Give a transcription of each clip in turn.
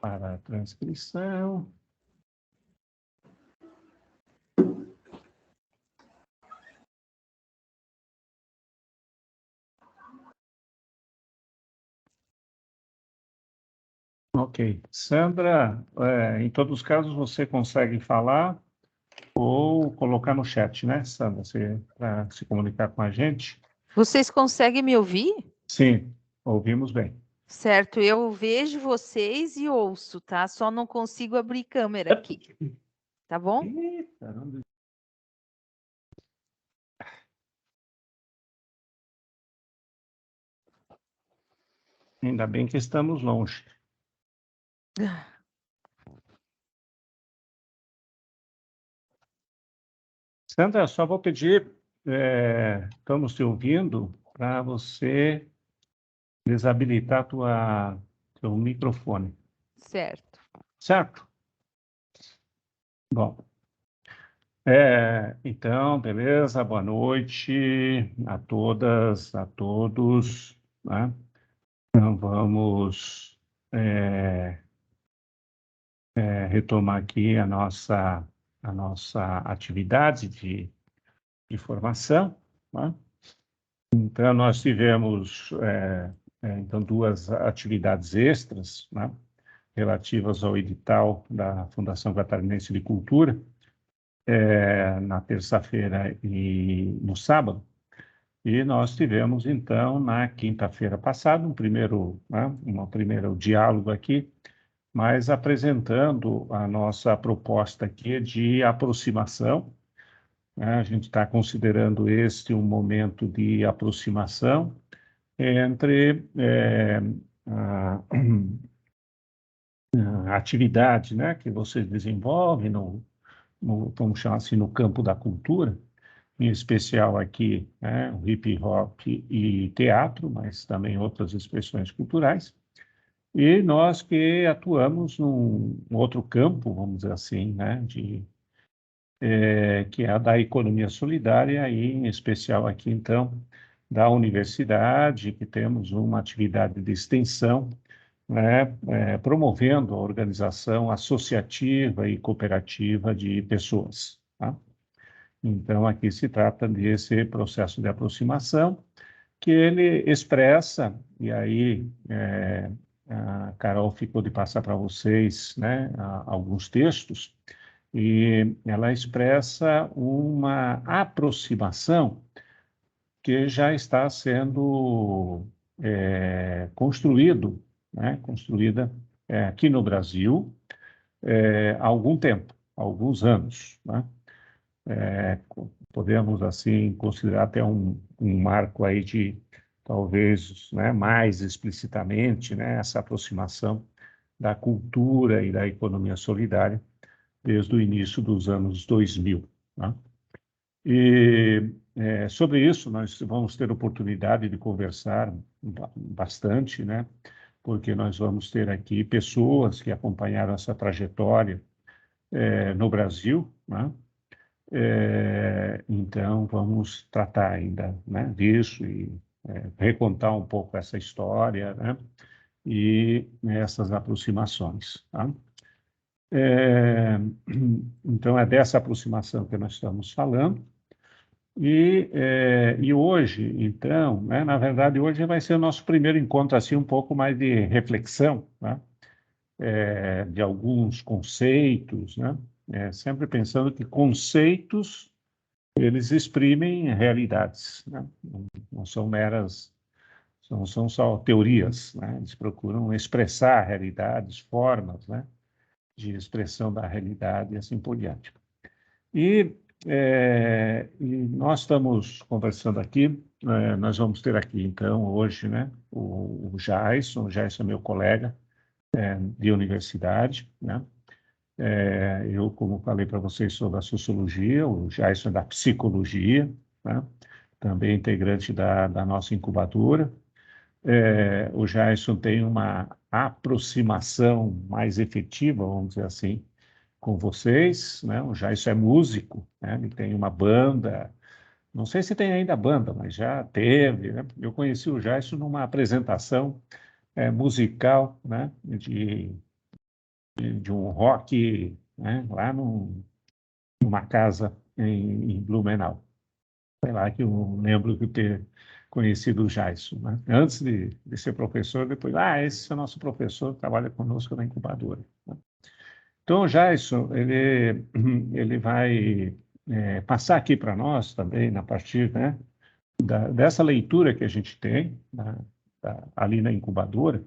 para a transcrição. Ok. Sandra, em todos os casos você consegue falar ou colocar no chat, né, Sandra, para se comunicar com a gente? Vocês conseguem me ouvir? Sim, ouvimos bem. Certo, eu vejo vocês e ouço, tá? Só não consigo abrir câmera aqui, tá bom? Eita, ainda bem que estamos longe. Sandra, só vou pedir, estamos te ouvindo, para você desabilitar teu microfone. Certo. Certo? Bom. Então, beleza? Boa noite a todas, a todos, né? Então, vamos retomar aqui a nossa atividade de formação, né? Então, nós tivemos então, duas atividades extras, né? Relativas ao edital da Fundação Catarinense de Cultura, na terça-feira e no sábado. E nós tivemos, então, na quinta-feira passada, um primeiro diálogo aqui, mas apresentando a nossa proposta aqui de aproximação, né? A gente está considerando este um momento de aproximação entre a, a atividade, né, que vocês desenvolvem vamos chamar assim, no campo da cultura, em especial aqui, né, o hip hop e teatro, mas também outras expressões culturais, e nós que atuamos num outro campo, vamos dizer assim, né, que é a da economia solidária, e em especial aqui, então, da universidade, que temos uma atividade de extensão, né, promovendo a organização associativa e cooperativa de pessoas, tá? Então, aqui se trata desse processo de aproximação, que ele expressa, e aí a Carol ficou de passar para vocês, né, alguns textos, e ela expressa uma aproximação que já está sendo construída aqui no Brasil há algum tempo, há alguns anos, né? Podemos, assim, considerar até um marco aí de, talvez, né, mais explicitamente, né, essa aproximação da cultura e da economia solidária desde o início dos anos 2000, né? E sobre isso nós vamos ter oportunidade de conversar bastante, né? Porque nós vamos ter aqui pessoas que acompanharam essa trajetória no Brasil, né? Então, vamos tratar ainda, né, disso e recontar um pouco essa história, né, e essas aproximações, tá? Então, é dessa aproximação que nós estamos falando. E hoje, então, né, na verdade, hoje vai ser o nosso primeiro encontro, assim, um pouco mais de reflexão, né, de alguns conceitos, né, sempre pensando que conceitos eles exprimem realidades, né? Não são meras, não são só teorias, né? Eles procuram expressar realidades, formas, né, de expressão da realidade e assim por diante. E nós estamos conversando aqui, nós vamos ter aqui, então, hoje, né, o Jason é meu colega de universidade, né? Eu, como falei para vocês sobre a sociologia, o Jason é da psicologia, né? Também integrante da nossa incubadora. O Jason tem uma aproximação mais efetiva, vamos dizer assim, com vocês, né? O Jason é músico, né? Ele tem uma banda, não sei se tem ainda banda, mas já teve, né? Eu conheci o Jason numa apresentação musical, né? de um rock, né, lá numa casa em Blumenau. Foi lá que eu lembro de ter conhecido o Jason, né? Antes de ser professor, depois, esse é o nosso professor, trabalha conosco na incubadora. Então, o Jason, ele vai passar aqui para nós também, a partir, né, dessa leitura que a gente tem ali na incubadora,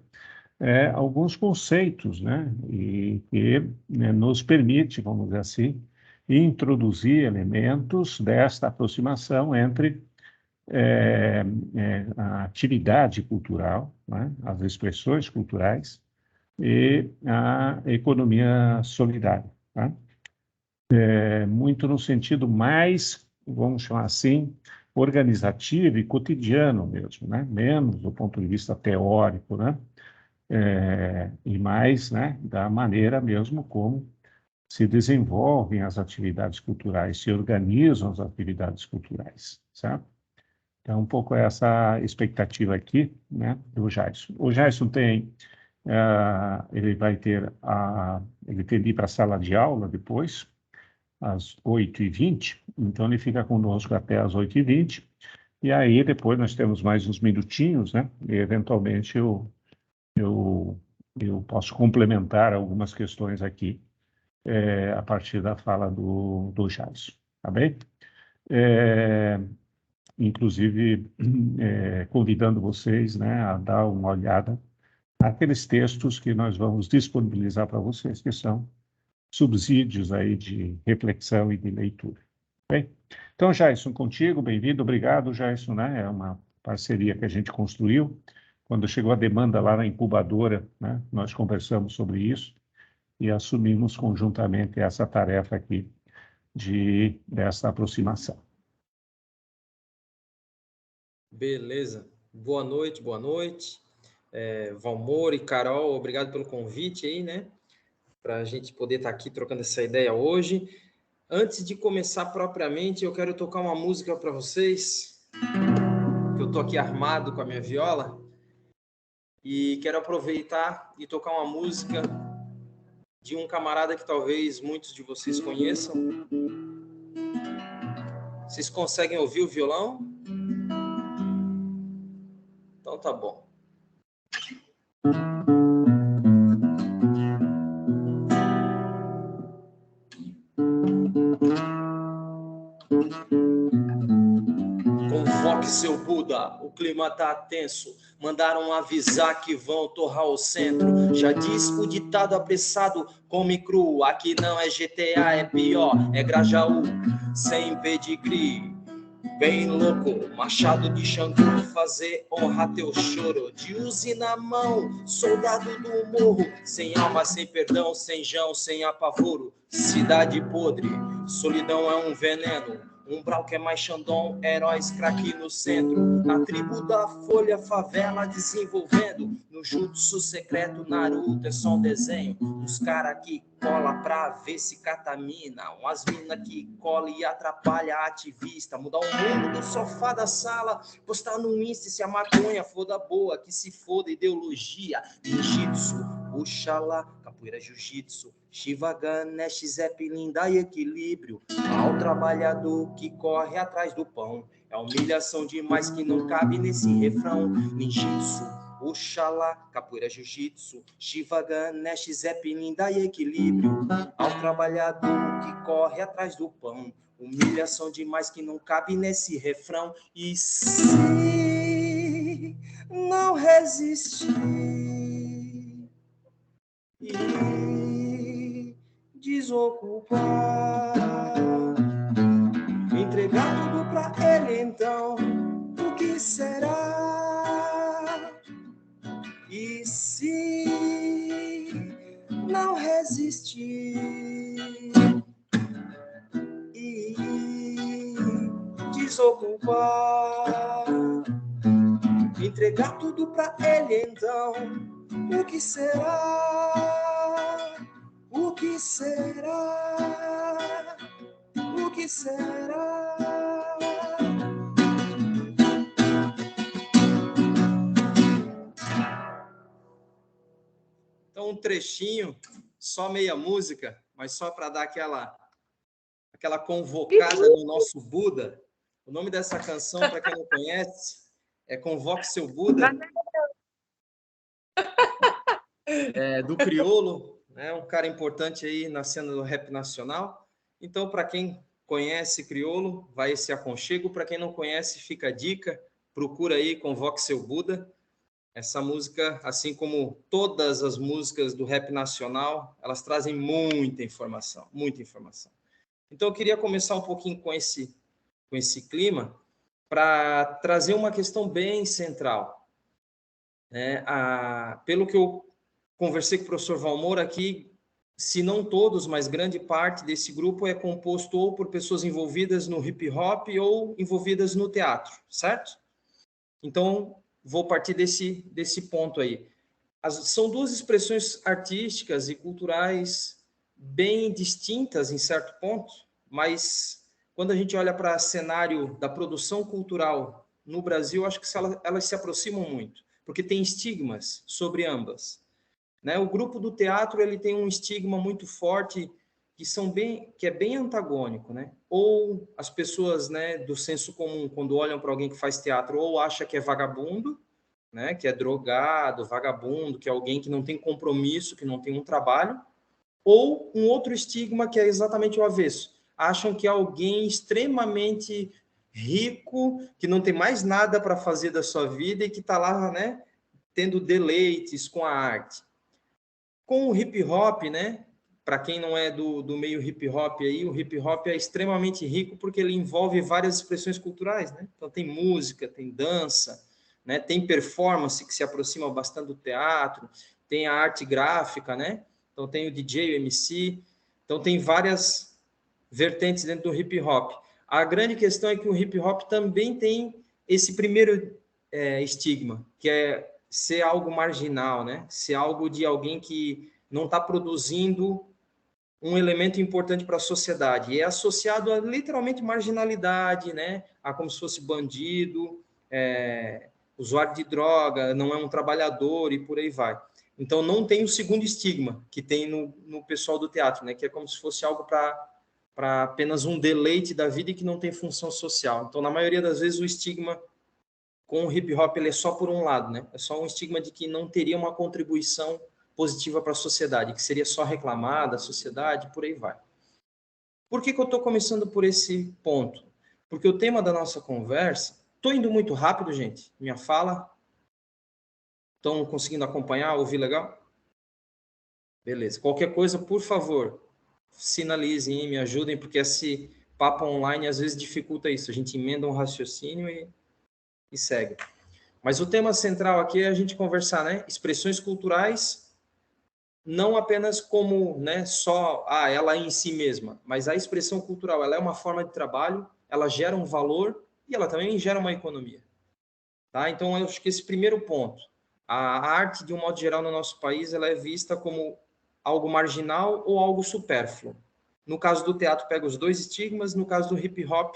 alguns conceitos, né, e que nos permite, vamos dizer assim, introduzir elementos desta aproximação entre a atividade cultural, né, as expressões culturais e a economia solidária, tá? Muito no sentido mais, vamos chamar assim, organizativo e cotidiano mesmo, né? Menos do ponto de vista teórico, né? E mais, né, da maneira mesmo como se desenvolvem as atividades culturais, se organizam as atividades culturais, certo? Então, um pouco essa expectativa aqui, né, do Jason. O Jason ele vai ter ele tem de ir para a sala de aula depois, às 8h20, então ele fica conosco até às 8h20, e aí depois nós temos mais uns minutinhos, né, e eventualmente eu, eu posso complementar algumas questões aqui, a partir da fala do Jason, tá bem? Inclusive, convidando vocês, né, a dar uma olhada naqueles textos que nós vamos disponibilizar para vocês, que são subsídios aí de reflexão e de leitura. Bem? Então, Jason, contigo, bem-vindo, obrigado, Jason, né? É uma parceria que a gente construiu. Quando chegou a demanda lá na incubadora, né, nós conversamos sobre isso e assumimos conjuntamente essa tarefa aqui dessa aproximação. Beleza. Boa noite, boa noite. Valmor e Carol, obrigado pelo convite aí, né? Para a gente poder estar aqui trocando essa ideia hoje. Antes de começar propriamente, eu quero tocar uma música para vocês, que eu tô aqui armado com a minha viola, e quero aproveitar e tocar uma música de um camarada que talvez muitos de vocês conheçam. Vocês conseguem ouvir o violão? Então tá bom. Convoque seu Buda, o clima tá tenso. Mandaram avisar que vão torrar o centro. Já diz o ditado apressado, come cru. Aqui não é GTA, é pior, é Grajaú, sem pedigree. Bem louco, machado de Xangô, fazer honra teu choro. De uzi na mão, soldado do morro. Sem alma, sem perdão, sem jão, sem apavoro. Cidade podre, solidão é um veneno. Umbral que é mais Xandão, heróis craque no centro. A tribo da folha, favela desenvolvendo. No jutsu secreto, Naruto é só um desenho. Os cara que cola pra ver se catamina. Umas mina que cola e atrapalha a ativista. Mudar o mundo do sofá da sala. Postar no Insta se a maconha for da boa. Que se foda ideologia. Ninjitsu, Oxalá, capoeira jiu-jitsu, Shiva, Ganesh, Zeppelin, dá equilíbrio ao trabalhador que corre atrás do pão. É humilhação demais que não cabe nesse refrão. Ninjitsu, Oxalá, capoeira jiu-jitsu, Shiva, Ganesh, Zeppelin, dá equilíbrio ao trabalhador que corre atrás do pão. Humilhação demais que não cabe nesse refrão. E se não resistir e desocupar, entregar tudo pra ele, então o que será? E se não resistir e desocupar, entregar tudo pra ele, então o que será? O que será? O que será? Então, um trechinho só meia música, mas só para dar aquela convocada no nosso Buda. O nome dessa canção, para quem não conhece, é Convoque Seu Buda, do Criolo, né? Um cara importante aí na cena do rap nacional. Então, para quem conhece Criolo, vai esse aconchego. Para quem não conhece, fica a dica, procura aí Convoque Seu Buda. Essa música, assim como todas as músicas do rap nacional, elas trazem muita informação, muita informação. Então, eu queria começar um pouquinho com esse clima para trazer uma questão bem central. Pelo que eu conversei com o professor Valmor aqui, se não todos, mas grande parte desse grupo é composto ou por pessoas envolvidas no hip hop ou envolvidas no teatro, certo? Então, vou partir desse ponto aí. São duas expressões artísticas e culturais bem distintas em certo ponto, mas quando a gente olha para o cenário da produção cultural no Brasil, acho que elas se aproximam muito, porque tem estigmas sobre ambas. Né? O grupo do teatro ele tem um estigma muito forte que é bem antagônico, né? Ou as pessoas, né, do senso comum, quando olham para alguém que faz teatro, ou acha que é vagabundo, né, que é drogado, vagabundo, que é alguém que não tem compromisso, que não tem um trabalho, ou um outro estigma que é exatamente o avesso. Acham que é alguém extremamente rico, que não tem mais nada para fazer da sua vida e que está lá, né, tendo deleites com a arte. Com o hip hop, né? Para quem não é do meio hip hop aí, o hip hop é extremamente rico porque ele envolve várias expressões culturais, né? Então tem música, tem dança, né? Tem performance que se aproxima bastante do teatro, tem a arte gráfica, né? Então tem o DJ, o MC, então tem várias vertentes dentro do hip hop. A grande questão é que o hip hop também tem esse primeiro estigma, que é ser algo marginal, né? Ser algo de alguém que não está produzindo um elemento importante para a sociedade. E é associado a literalmente marginalidade, né? A como se fosse bandido, usuário de droga, não é um trabalhador e por aí vai. Então não tem o segundo estigma que tem no pessoal do teatro, né? Que é como se fosse algo para apenas um deleite da vida e que não tem função social. Então, na maioria das vezes, o estigma com o hip hop ele é só por um lado, né? É só um estigma de que não teria uma contribuição positiva para a sociedade, que seria só reclamar da sociedade, por aí vai. Por que eu estou começando por esse ponto? Porque o tema da nossa conversa... Estou indo muito rápido, gente? Minha fala? Estão conseguindo acompanhar, ouvir legal? Beleza. Qualquer coisa, por favor, sinalizem, me ajudem, porque esse papo online às vezes dificulta isso. A gente emenda um raciocínio e segue. Mas o tema central aqui é a gente conversar, né? Expressões culturais, não apenas como, né, só ela em si mesma, mas a expressão cultural, ela é uma forma de trabalho, ela gera um valor e ela também gera uma economia. Tá? Então, eu acho que esse primeiro ponto, a arte, de um modo geral, no nosso país, ela é vista como algo marginal ou algo supérfluo. No caso do teatro, pega os dois estigmas, no caso do hip hop,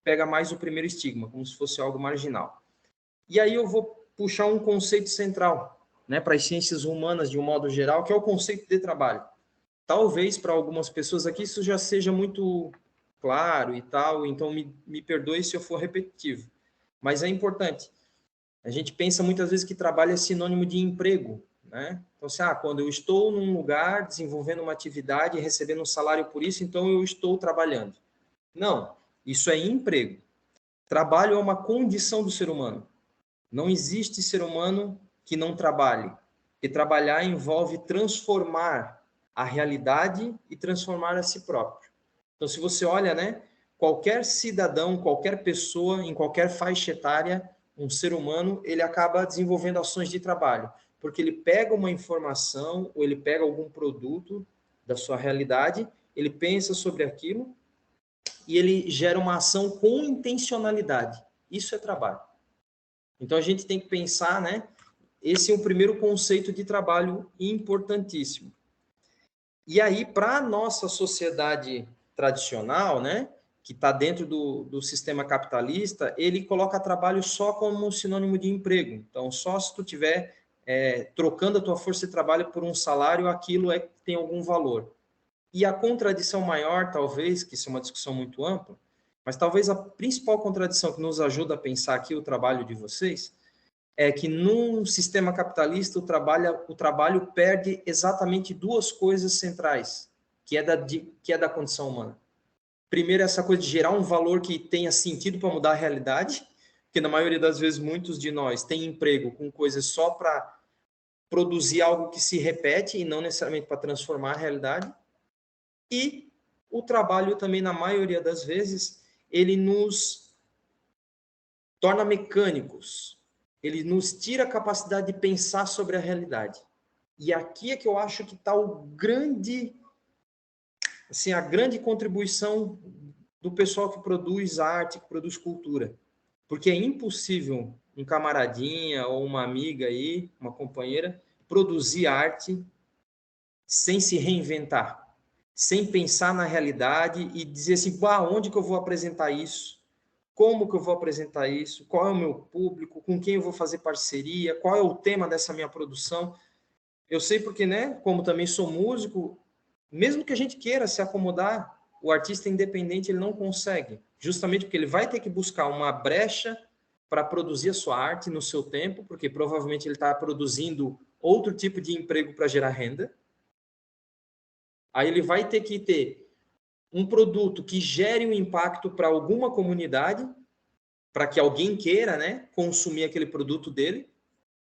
pega mais o primeiro estigma, como se fosse algo marginal. E aí eu vou puxar um conceito central, né, para as ciências humanas de um modo geral, que é o conceito de trabalho. Talvez para algumas pessoas aqui isso já seja muito claro e tal, então me perdoe se eu for repetitivo, mas é importante. A gente pensa muitas vezes que trabalho é sinônimo de emprego, né? Então, assim, quando eu estou num lugar desenvolvendo uma atividade e recebendo um salário por isso, então eu estou trabalhando. Não, isso é emprego. Trabalho é uma condição do ser humano. Não existe ser humano que não trabalhe. E trabalhar envolve transformar a realidade e transformar a si próprio. Então, se você olha, né, qualquer cidadão, qualquer pessoa, em qualquer faixa etária, um ser humano, ele acaba desenvolvendo ações de trabalho, porque ele pega uma informação ou ele pega algum produto da sua realidade, ele pensa sobre aquilo e ele gera uma ação com intencionalidade. Isso é trabalho. Então, a gente tem que pensar, né? Esse é o primeiro conceito de trabalho importantíssimo. E aí, para a nossa sociedade tradicional, né? Que está dentro do sistema capitalista, ele coloca trabalho só como um sinônimo de emprego. Então, só se tu tiver trocando a tua força de trabalho por um salário, aquilo tem algum valor. E a contradição maior, talvez, que isso é uma discussão muito ampla, mas talvez a principal contradição que nos ajuda a pensar aqui o trabalho de vocês, é que num sistema capitalista o trabalho perde exatamente duas coisas centrais, que é da condição humana. Primeiro, essa coisa de gerar um valor que tenha sentido para mudar a realidade, porque na maioria das vezes muitos de nós têm emprego com coisas só para produzir algo que se repete e não necessariamente para transformar a realidade. E o trabalho também, na maioria das vezes, ele nos torna mecânicos. Ele nos tira a capacidade de pensar sobre a realidade. E aqui é que eu acho que está a grande contribuição do pessoal que produz arte, que produz cultura. Porque é impossível um camaradinha ou uma amiga aí, uma companheira, produzir arte sem se reinventar, sem pensar na realidade e dizer assim, onde que eu vou apresentar isso? Como que eu vou apresentar isso? Qual é o meu público? Com quem eu vou fazer parceria? Qual é o tema dessa minha produção? Eu sei porque, né, como também sou músico, mesmo que a gente queira se acomodar, o artista independente ele não consegue, justamente porque ele vai ter que buscar uma brecha para produzir a sua arte no seu tempo, porque provavelmente ele está produzindo outro tipo de emprego para gerar renda. Aí ele vai ter que ter um produto que gere um impacto para alguma comunidade, para que alguém queira, né, consumir aquele produto dele,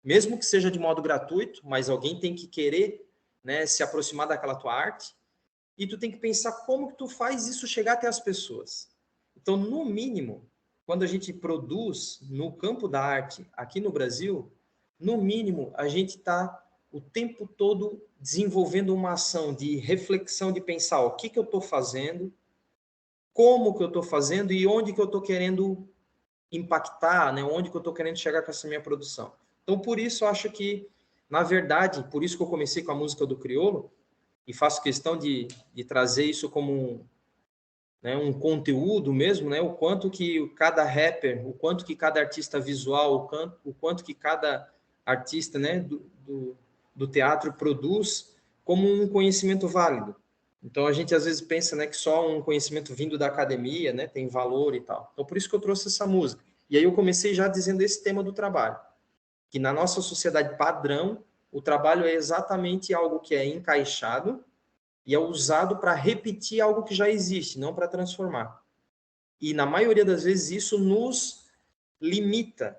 mesmo que seja de modo gratuito, mas alguém tem que querer, né, se aproximar daquela tua arte, e tu tem que pensar como que tu faz isso chegar até as pessoas. Então, no mínimo, quando a gente produz no campo da arte aqui no Brasil, no mínimo, a gente está o tempo todo desenvolvendo uma ação de reflexão, de pensar o que eu estou fazendo, como que eu estou fazendo e onde que eu estou querendo impactar, né? Onde que eu estou querendo chegar com essa minha produção. Então, por isso, eu acho que, na verdade, por isso que eu comecei com a música do Criolo, e faço questão de trazer isso como um conteúdo mesmo, né? O quanto que cada rapper, o quanto que cada artista visual, o quanto que cada artista, né, do teatro produz como um conhecimento válido. Então, a gente às vezes pensa, né, que só um conhecimento vindo da academia, né, tem valor e tal. Então, por isso que eu trouxe essa música. E aí eu comecei já dizendo esse tema do trabalho, que na nossa sociedade padrão, o trabalho é exatamente algo que é encaixado e é usado para repetir algo que já existe, não para transformar. E na maioria das vezes isso nos limita,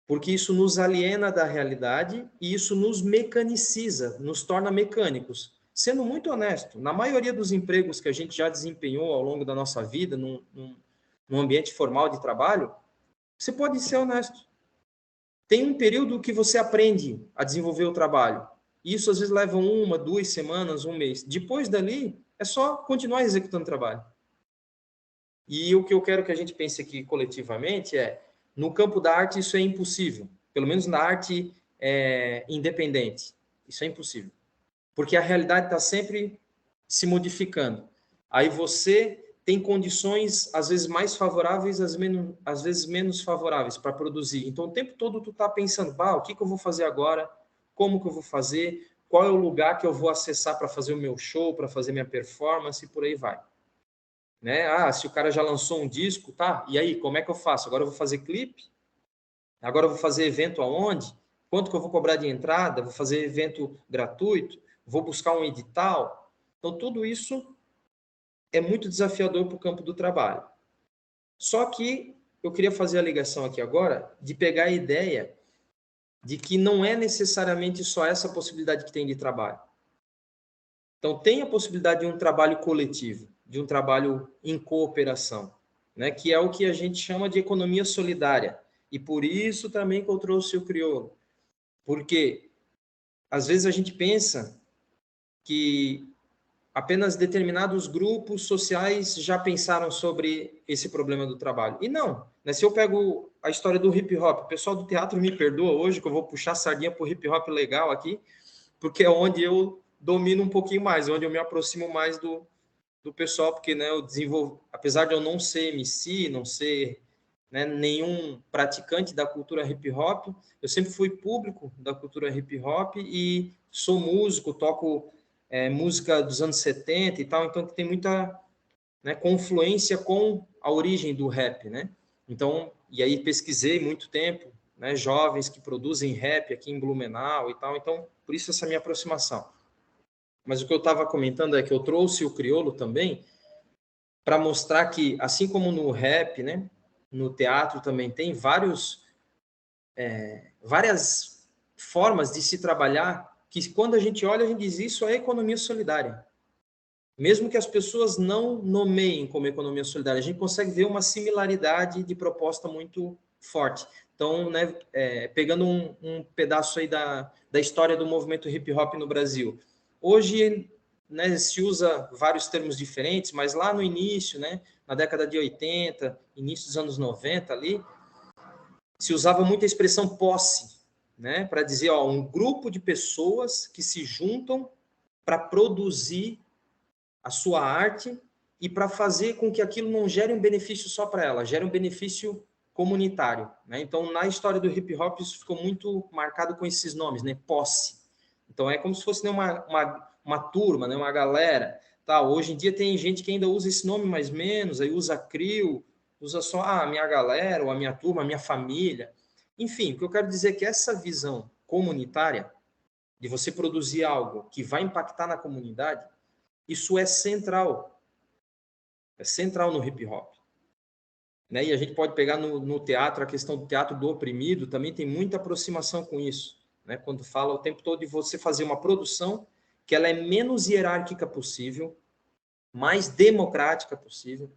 porque isso nos aliena da realidade e isso nos mecaniciza, nos torna mecânicos. Sendo muito honesto, na maioria dos empregos que a gente já desempenhou ao longo da nossa vida, num ambiente formal de trabalho, você pode ser honesto. Tem um período que você aprende a desenvolver o trabalho. Isso às vezes leva 1, 2 semanas, 1 mês. Depois dali, é só continuar executando o trabalho. E o que eu quero que a gente pense aqui coletivamente é, no campo da arte isso é impossível. Pelo menos na arte independente. Isso é impossível. Porque a realidade está sempre se modificando. Aí você tem condições, às vezes, mais favoráveis, às vezes menos favoráveis para produzir. Então, o tempo todo tu está pensando, o que eu vou fazer agora? Como que eu vou fazer? Qual é o lugar que eu vou acessar para fazer o meu show, para fazer minha performance, e por aí vai. Né? Se o cara já lançou um disco, tá? E aí, como é que eu faço? Agora eu vou fazer clipe? Agora eu vou fazer evento aonde? Quanto que eu vou cobrar de entrada? Vou fazer evento gratuito? Vou buscar um edital? Então, tudo isso é muito desafiador para o campo do trabalho. Só que eu queria fazer a ligação aqui agora de pegar a ideia de que não é necessariamente só essa possibilidade que tem de trabalho. Então, tem a possibilidade de um trabalho coletivo, de um trabalho em cooperação, né? Que é o que a gente chama de economia solidária. E por isso também que eu trouxe o Criolo. Porque, às vezes, a gente pensa que apenas determinados grupos sociais já pensaram sobre esse problema do trabalho. E não, né? Se eu pego a história do hip hop, o pessoal do teatro me perdoa hoje, que eu vou puxar a sardinha para o hip hop legal aqui, porque é onde eu domino um pouquinho mais, onde eu me aproximo mais do pessoal, porque, né, eu desenvolvo, apesar de eu não ser MC, não ser né, nenhum praticante da cultura hip hop. Eu sempre fui público da cultura hip hop e sou músico, toco música dos anos 70 e tal, então tem muita, né, confluência com a origem do rap, né? Então, e aí pesquisei muito tempo, né, jovens que produzem rap aqui em Blumenau e tal, então por isso essa minha aproximação. Mas o que eu estava comentando é que eu trouxe o crioulo também para mostrar que, assim como no rap, né, no teatro também tem várias formas de se trabalhar que quando a gente olha, a gente diz isso é economia solidária. Mesmo que as pessoas não nomeiem como economia solidária, a gente consegue ver uma similaridade de proposta muito forte. Então, né, pegando um pedaço aí da história do movimento hip hop no Brasil. Hoje, né, se usa vários termos diferentes, mas lá no início, né, na década de 80, início dos anos 90 ali, se usava muito a expressão posse, né, para dizer, ó, um grupo de pessoas que se juntam para produzir a sua arte e para fazer com que aquilo não gere um benefício só para ela, gere um benefício comunitário, né? Então, na história do hip hop, isso ficou muito marcado com esses nomes, né? Posse. Então, é como se fosse, né, uma turma, né? Uma galera. Tá? Hoje em dia tem gente que ainda usa esse nome mais menos, aí usa CRIO, usa só a minha galera, ou a minha turma, a minha família. Enfim, o que eu quero dizer é que essa visão comunitária, de você produzir algo que vai impactar na comunidade, isso é central no hip hop. Né? E a gente pode pegar no teatro, a questão do teatro do oprimido, também tem muita aproximação com isso. Né? Quando fala o tempo todo de você fazer uma produção que ela é menos hierárquica possível, mais democrática possível,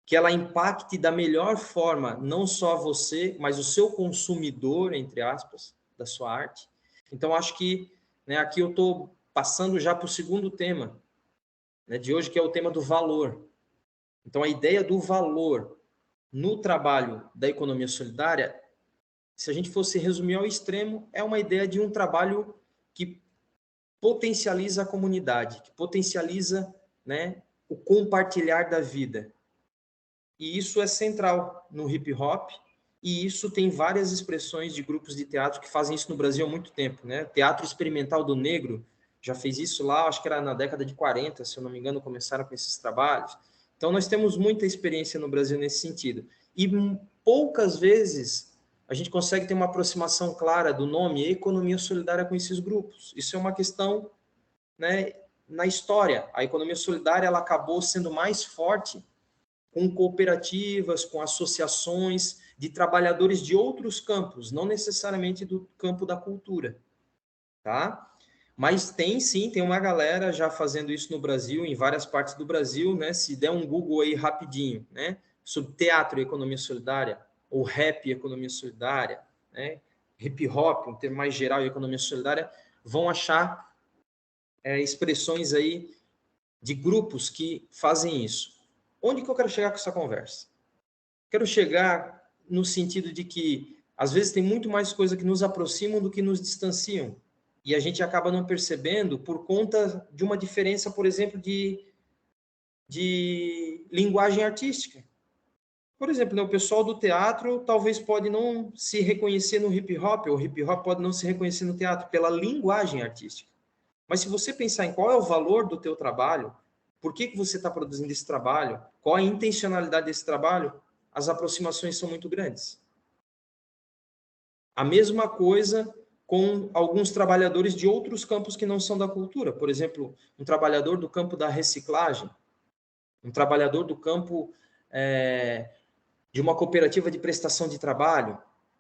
que ela impacte da melhor forma, não só você, mas o seu consumidor, entre aspas, da sua arte. Então, acho que, né, aqui eu estou passando já para o segundo tema, né, de hoje, que é o tema do valor. Então, a ideia do valor no trabalho da economia solidária, se a gente fosse resumir ao extremo, é uma ideia de um trabalho que potencializa a comunidade, que potencializa, né, o compartilhar da vida. E isso é central no hip hop, e isso tem várias expressões de grupos de teatro que fazem isso no Brasil há muito tempo, né? Teatro Experimental do Negro já fez isso lá, acho que era na década de 40, se eu não me engano, começaram com esses trabalhos. Então, nós temos muita experiência no Brasil nesse sentido. E poucas vezes a gente consegue ter uma aproximação clara do nome economia solidária com esses grupos. Isso é uma questão, né, na história. A economia solidária ela acabou sendo mais forte com cooperativas, com associações de trabalhadores de outros campos, não necessariamente do campo da cultura, tá? Mas tem sim, tem uma galera já fazendo isso no Brasil, em várias partes do Brasil, né? Se der um Google aí rapidinho, né? Sobre teatro e economia solidária, ou rap e economia solidária, né? Hip hop, um termo mais geral, e economia solidária, vão achar expressões aí de grupos que fazem isso. Onde que eu quero chegar com essa conversa? Quero chegar no sentido de que, às vezes, tem muito mais coisa que nos aproximam do que nos distanciam. E a gente acaba não percebendo por conta de uma diferença, por exemplo, de linguagem artística. Por exemplo, né, o pessoal do teatro talvez pode não se reconhecer no hip hop, ou o hip hop pode não se reconhecer no teatro, pela linguagem artística. Mas se você pensar em qual é o valor do teu trabalho, por que você está produzindo esse trabalho, qual a intencionalidade desse trabalho, as aproximações são muito grandes. A mesma coisa com alguns trabalhadores de outros campos que não são da cultura. Por exemplo, um trabalhador do campo da reciclagem, um trabalhador do campo de uma cooperativa de prestação de trabalho.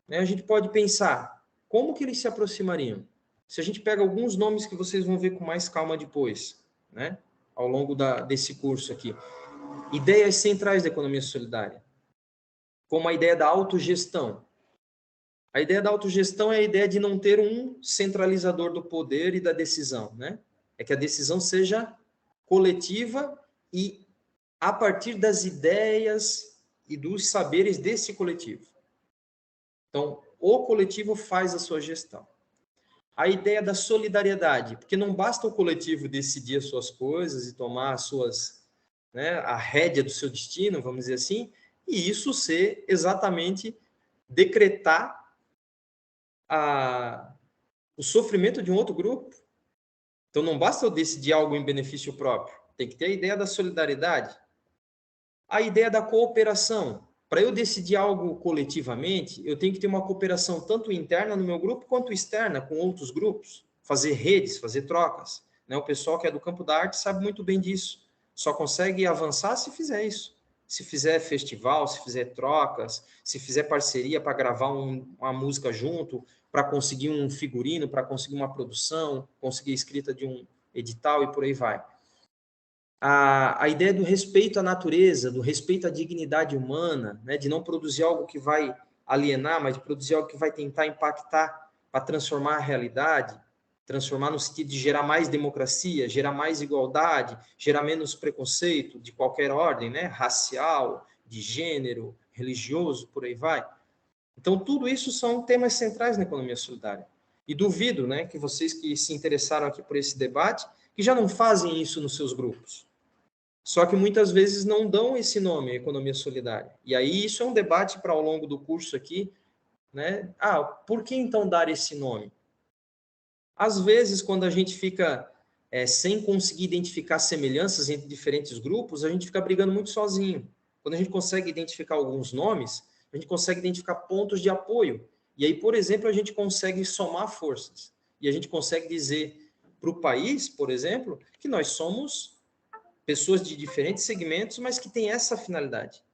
Né? A gente pode pensar, como que eles se aproximariam? Se a gente pega alguns nomes que vocês vão ver com mais calma depois, né? Ao longo desse curso aqui. Ideias centrais da economia solidária, como a ideia da autogestão. A ideia da autogestão é a ideia de não ter um centralizador do poder e da decisão, né? É que a decisão seja coletiva e a partir das ideias e dos saberes desse coletivo. Então, o coletivo faz a sua gestão. A ideia da solidariedade, porque não basta o coletivo decidir as suas coisas e tomar as suas, né, a rédea do seu destino, vamos dizer assim, e isso ser exatamente decretar o sofrimento de um outro grupo. Então, não basta eu decidir algo em benefício próprio. Tem que ter a ideia da solidariedade. A ideia da cooperação. Para eu decidir algo coletivamente, eu tenho que ter uma cooperação tanto interna no meu grupo, quanto externa com outros grupos. Fazer redes, fazer trocas. Né? O pessoal que é do campo da arte sabe muito bem disso. Só consegue avançar se fizer isso. Se fizer festival, se fizer trocas, se fizer parceria para gravar uma música junto, para conseguir um figurino, para conseguir uma produção, conseguir a escrita de um edital e por aí vai. A ideia do respeito à natureza, do respeito à dignidade humana, né, de não produzir algo que vai alienar, mas de produzir algo que vai tentar impactar para transformar a realidade, transformar no sentido de gerar mais democracia, gerar mais igualdade, gerar menos preconceito de qualquer ordem, né, racial, de gênero, religioso, por aí vai. Então, tudo isso são temas centrais na economia solidária. E duvido, né, que vocês que se interessaram aqui por esse debate, que já não fazem isso nos seus grupos. Só que muitas vezes não dão esse nome, economia solidária. E aí isso é um debate para ao longo do curso aqui, né? Por que então dar esse nome? Às vezes, quando a gente fica sem conseguir identificar semelhanças entre diferentes grupos, a gente fica brigando muito sozinho. Quando a gente consegue identificar alguns nomes, a gente consegue identificar pontos de apoio. E aí, por exemplo, a gente consegue somar forças. E a gente consegue dizer para o país, por exemplo, que nós somos pessoas de diferentes segmentos, mas que têm essa finalidade.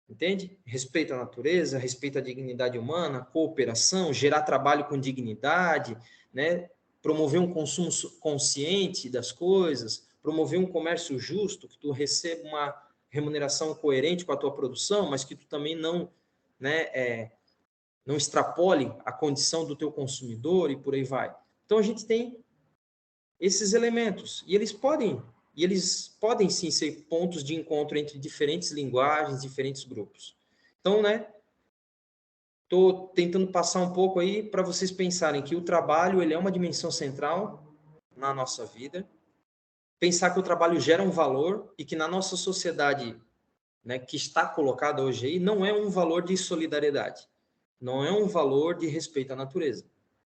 Entende? Respeito à natureza, respeito à dignidade humana, cooperação, gerar trabalho com dignidade, né? Promover um consumo consciente das coisas, promover um comércio justo, que tu receba uma remuneração coerente com a tua produção, mas que tu também não, né, não extrapole a condição do teu consumidor e por aí vai. Então a gente tem esses elementos e eles podem sim ser pontos de encontro entre diferentes linguagens, diferentes grupos. Então, né, estou tentando passar um pouco aí para vocês pensarem que o trabalho ele é uma dimensão central na nossa vida. Pensar que o trabalho gera um valor e que na nossa sociedade, né, que está colocada hoje aí, não é um valor de solidariedade, não é um valor de respeito à natureza.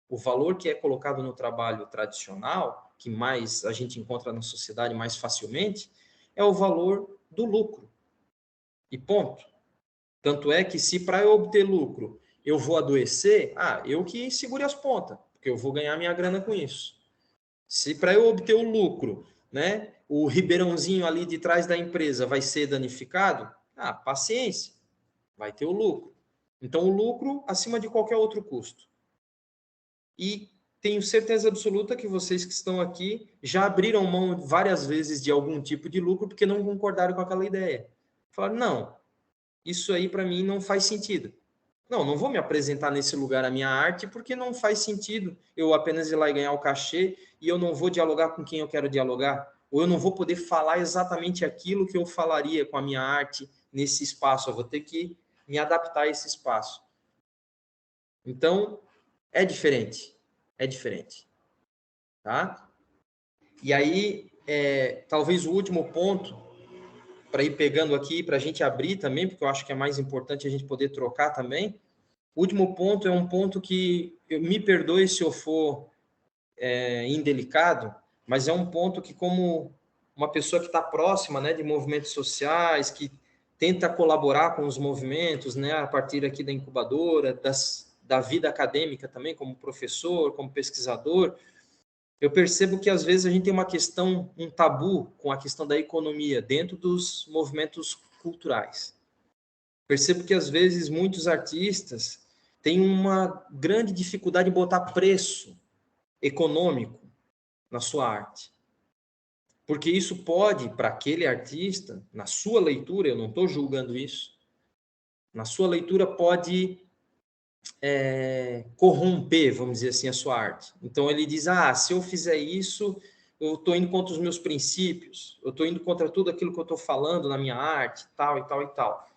O valor que é colocado no trabalho tradicional, que mais a gente encontra na sociedade mais facilmente, é o valor do lucro. E ponto. Tanto é que se para eu obter lucro eu vou adoecer, eu que segure as pontas, porque eu vou ganhar minha grana com isso. Se para eu obter o lucro, né, o ribeirãozinho ali de trás da empresa vai ser danificado, paciência, vai ter o lucro. Então, o lucro acima de qualquer outro custo. E tenho certeza absoluta que vocês que estão aqui já abriram mão várias vezes de algum tipo de lucro porque não concordaram com aquela ideia. Falaram, não, isso aí para mim não faz sentido. Não vou me apresentar nesse lugar a minha arte porque não faz sentido eu apenas ir lá e ganhar o cachê e eu não vou dialogar com quem eu quero dialogar. Ou eu não vou poder falar exatamente aquilo que eu falaria com a minha arte nesse espaço. Eu vou ter que me adaptar a esse espaço. Então, é diferente. É diferente. Tá? E aí, talvez o último ponto, para ir pegando aqui, para a gente abrir também, porque eu acho que é mais importante a gente poder trocar também. O último ponto é um ponto que, me perdoe se eu for indelicado, mas é um ponto que, como uma pessoa que está próxima, né, de movimentos sociais, que tenta colaborar com os movimentos, né, a partir aqui da incubadora, da vida acadêmica também, como professor, como pesquisador, eu percebo que às vezes a gente tem uma questão, um tabu com a questão da economia dentro dos movimentos culturais. Percebo que às vezes muitos artistas têm uma grande dificuldade em botar preço econômico na sua arte. Porque isso pode, para aquele artista, na sua leitura, eu não estou julgando isso, na sua leitura pode corromper, vamos dizer assim, a sua arte. Então ele diz, se eu fizer isso, eu estou indo contra os meus princípios, eu estou indo contra tudo aquilo que eu estou falando na minha arte, tal e tal e tal.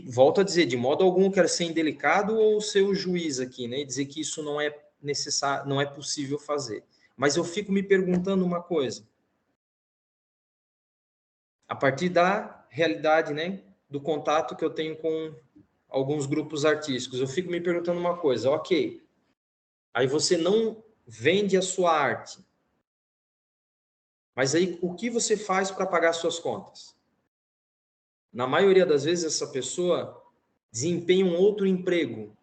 Volto a dizer, de modo algum quero ser indelicado ou ser o juiz aqui, né? E dizer que isso não é necessário, não é possível fazer. Mas eu fico me perguntando uma coisa. A partir da realidade, né, do contato que eu tenho com alguns grupos artísticos. Eu fico me perguntando uma coisa, ok, aí você não vende a sua arte, mas aí o que você faz para pagar suas contas? Na maioria das vezes, essa pessoa desempenha um outro emprego,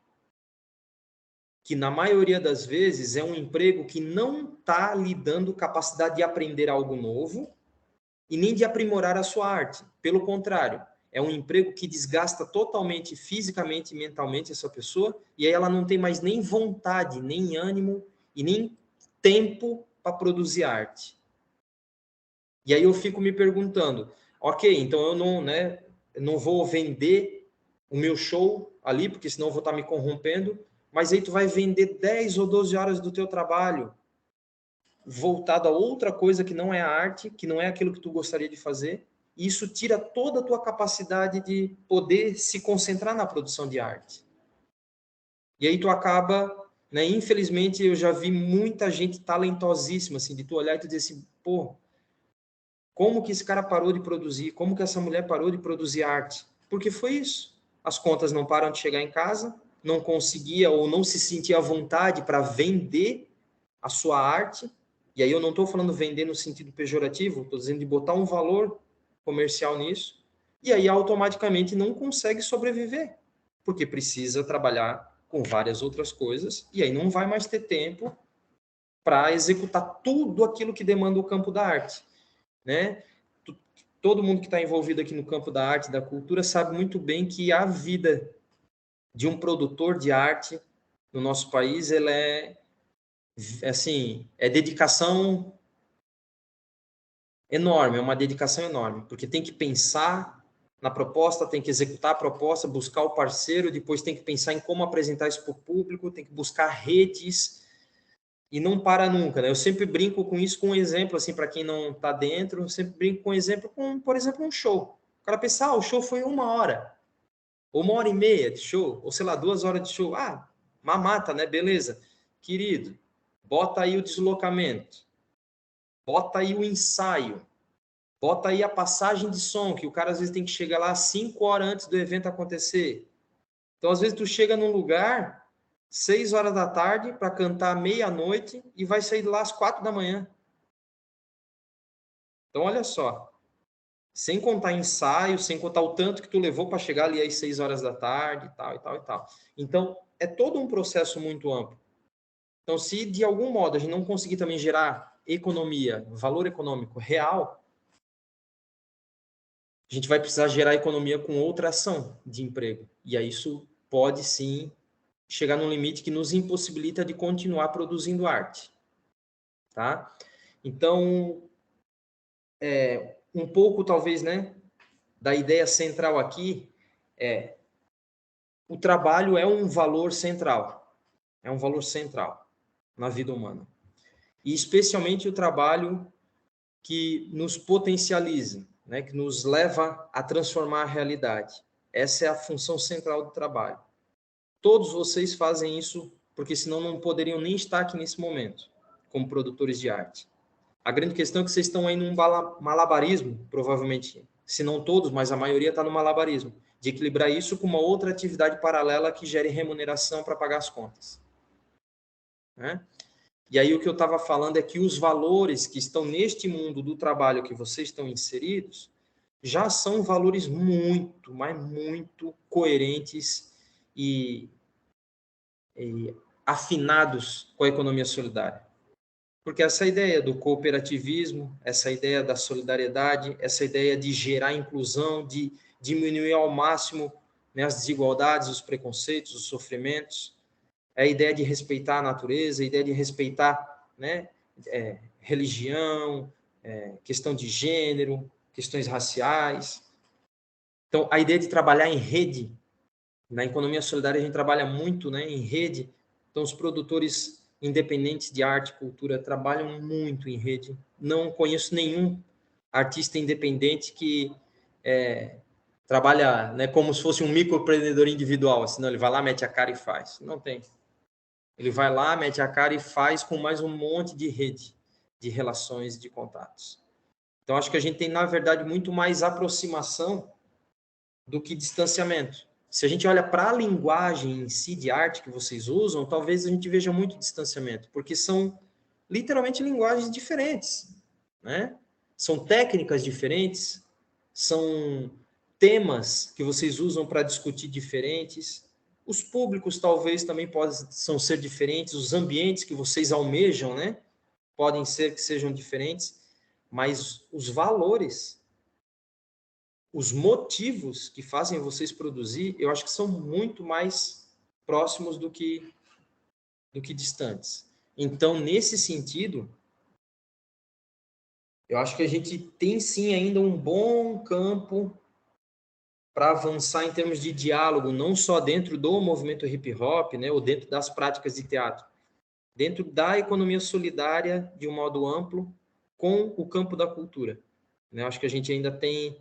que na maioria das vezes é um emprego que não está lhe dando capacidade de aprender algo novo e nem de aprimorar a sua arte. Pelo contrário, é um emprego que desgasta totalmente fisicamente e mentalmente essa pessoa, e aí ela não tem mais nem vontade, nem ânimo e nem tempo para produzir arte. E aí eu fico me perguntando, ok, então eu não, né, não vou vender o meu show ali, porque senão eu vou estar me corrompendo, mas aí tu vai vender 10 ou 12 horas do teu trabalho voltado a outra coisa que não é a arte, que não é aquilo que tu gostaria de fazer, e isso tira toda a tua capacidade de poder se concentrar na produção de arte. E aí tu acaba, né, infelizmente eu já vi muita gente talentosíssima, assim, de tu olhar e tu dizer assim, pô, como que esse cara parou de produzir? Como que essa mulher parou de produzir arte? Porque foi isso. As contas não param de chegar em casa, não conseguia ou não se sentia à vontade para vender a sua arte. E aí eu não estou falando vender no sentido pejorativo, estou dizendo de botar um valor comercial nisso. E aí automaticamente não consegue sobreviver, porque precisa trabalhar com várias outras coisas e aí não vai mais ter tempo para executar tudo aquilo que demanda o campo da arte, né? Todo mundo que está envolvido aqui no campo da arte, da cultura, sabe muito bem que a vida de um produtor de arte no nosso país, ela é, assim, é dedicação enorme, é uma dedicação enorme, porque tem que pensar na proposta, tem que executar a proposta, buscar o parceiro, depois tem que pensar em como apresentar isso para o público, tem que buscar redes, e não para nunca, né? Eu sempre brinco com isso, com um exemplo, assim, para quem não está dentro, eu sempre brinco com um exemplo, com, por exemplo, um show. O cara pensa, ah, o show foi 1 hora, ou 1 hora e meia de show, ou sei lá, 2 horas de show. Ah, mamata, né? Beleza. Querido, bota aí o deslocamento, bota aí o ensaio, bota aí a passagem de som, que o cara às vezes tem que chegar lá 5 horas antes do evento acontecer. Então, às vezes, tu chega num lugar 6 horas da tarde para cantar meia-noite e vai sair de lá às 4 da manhã. Então, olha só. Sem contar ensaio, sem contar o tanto que tu levou para chegar ali às 6 horas da tarde e tal, e tal, e tal. Então, é todo um processo muito amplo. Então, se de algum modo a gente não conseguir também gerar economia, valor econômico real, a gente vai precisar gerar economia com outra ação de emprego. E aí isso pode sim chegar num limite que nos impossibilita de continuar produzindo arte, tá? Então, um pouco talvez, né, da ideia central aqui é o trabalho é um valor central, na vida humana. E especialmente o trabalho que nos potencializa, né, que nos leva a transformar a realidade. Essa é a função central do trabalho. Todos vocês fazem isso porque senão não poderiam nem estar aqui nesse momento, como produtores de arte. A grande questão é que vocês estão aí num malabarismo, provavelmente, se não todos, mas a maioria está no malabarismo, de equilibrar isso com uma outra atividade paralela que gere remuneração para pagar as contas. Né? E aí o que eu estava falando é que os valores que estão neste mundo do trabalho que vocês estão inseridos já são valores muito, mas muito coerentes e afinados com a economia solidária. Porque essa ideia do cooperativismo, essa ideia da solidariedade, essa ideia de gerar inclusão, de diminuir ao máximo, né, as desigualdades, os preconceitos, os sofrimentos, é a ideia de respeitar a natureza, a ideia de respeitar, né, religião, questão de gênero, questões raciais. Então, a ideia de trabalhar em rede, na economia solidária a gente trabalha muito, né, em rede. Então, os produtores independentes de arte e cultura trabalham muito em rede. Não conheço nenhum artista independente que trabalha, né, como se fosse um microempreendedor individual. Assim, não, ele vai lá, mete a cara e faz. Não tem. Ele vai lá, mete a cara e faz com mais um monte de rede de relações e de contatos. Então, acho que a gente tem, na verdade, muito mais aproximação do que distanciamento. Se a gente olha para a linguagem em si de arte que vocês usam, talvez a gente veja muito distanciamento, porque são literalmente linguagens diferentes, né? São técnicas diferentes, são temas que vocês usam para discutir diferentes. Os públicos talvez também possam ser diferentes, os ambientes que vocês almejam, né? Podem ser que sejam diferentes, mas os valores, os motivos que fazem vocês produzir, eu acho que são muito mais próximos do que distantes. Então, nesse sentido, eu acho que a gente tem sim ainda um bom campo para avançar em termos de diálogo, não só dentro do movimento hip hop, né, ou dentro das práticas de teatro, dentro da economia solidária de um modo amplo, com o campo da cultura. Eu acho que a gente ainda tem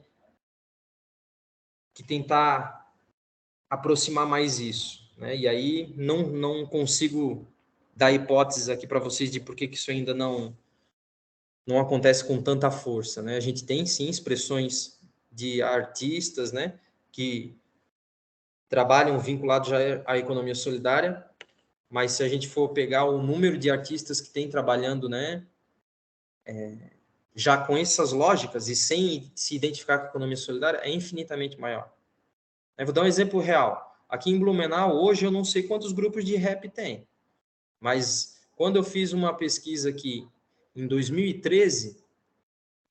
que tentar aproximar mais isso, né? E aí não consigo dar hipóteses aqui para vocês de por que isso ainda não acontece com tanta força, né? A gente tem sim expressões de artistas, né, que trabalham vinculados já à economia solidária, mas se a gente for pegar o número de artistas que tem trabalhando, né, já com essas lógicas e sem se identificar com a economia solidária, é infinitamente maior. Eu vou dar um exemplo real. Aqui em Blumenau, hoje, eu não sei quantos grupos de rap tem, mas quando eu fiz uma pesquisa aqui em 2013,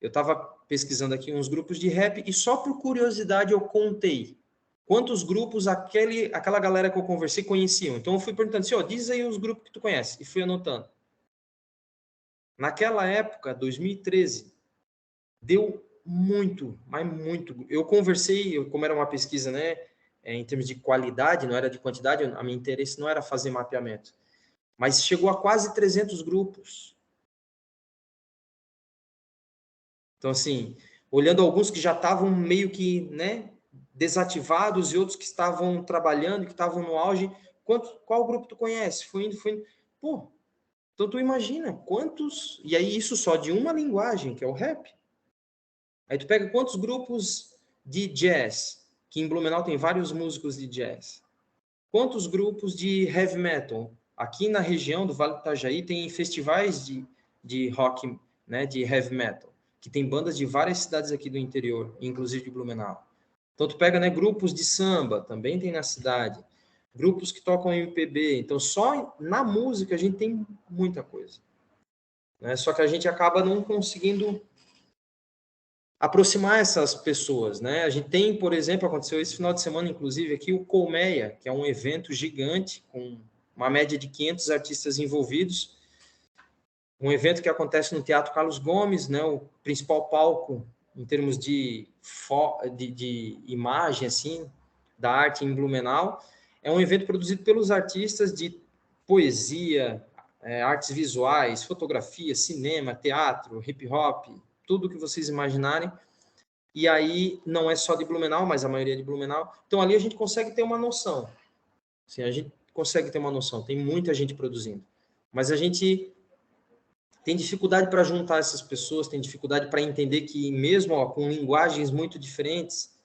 eu estava pesquisando aqui uns grupos de rap e só por curiosidade eu contei quantos grupos aquela galera que eu conversei conheciam. Então eu fui perguntando assim, diz aí os grupos que tu conhece, e fui anotando. Naquela época, 2013, deu muito, mas muito. Eu conversei, como era uma pesquisa, né, em termos de qualidade, não era de quantidade, a meu interesse não era fazer mapeamento, mas chegou a quase 300 grupos. Então, assim, olhando alguns que já estavam meio que, né, desativados e outros que estavam trabalhando, que estavam no auge, qual grupo tu conhece? Foi indo. Pô, então tu imagina quantos... E aí isso só de uma linguagem, que é o rap. Aí tu pega quantos grupos de jazz, que em Blumenau tem vários músicos de jazz. Quantos grupos de heavy metal? Aqui na região do Vale do Itajaí tem festivais de rock, né, de heavy metal, que tem bandas de várias cidades aqui do interior, inclusive de Blumenau. Então tu pega, né, grupos de samba, também tem na cidade. Grupos que tocam MPB. Então só na música a gente tem muita coisa, né? Só que a gente acaba não conseguindo aproximar essas pessoas, né? A gente tem, por exemplo, aconteceu esse final de semana, inclusive, aqui o Colmeia, que é um evento gigante, com uma média de 500 artistas envolvidos, um evento que acontece no Teatro Carlos Gomes, né? O principal palco em termos de imagem, assim, da arte em Blumenau. É um evento produzido pelos artistas de poesia, artes visuais, fotografia, cinema, teatro, hip hop, tudo que vocês imaginarem. E aí não é só de Blumenau, mas a maioria é de Blumenau. Então ali a gente consegue ter uma noção. Assim, a gente consegue ter uma noção. Tem muita gente produzindo. Mas a gente tem dificuldade para juntar essas pessoas, tem dificuldade para entender que mesmo com linguagens muito diferentes,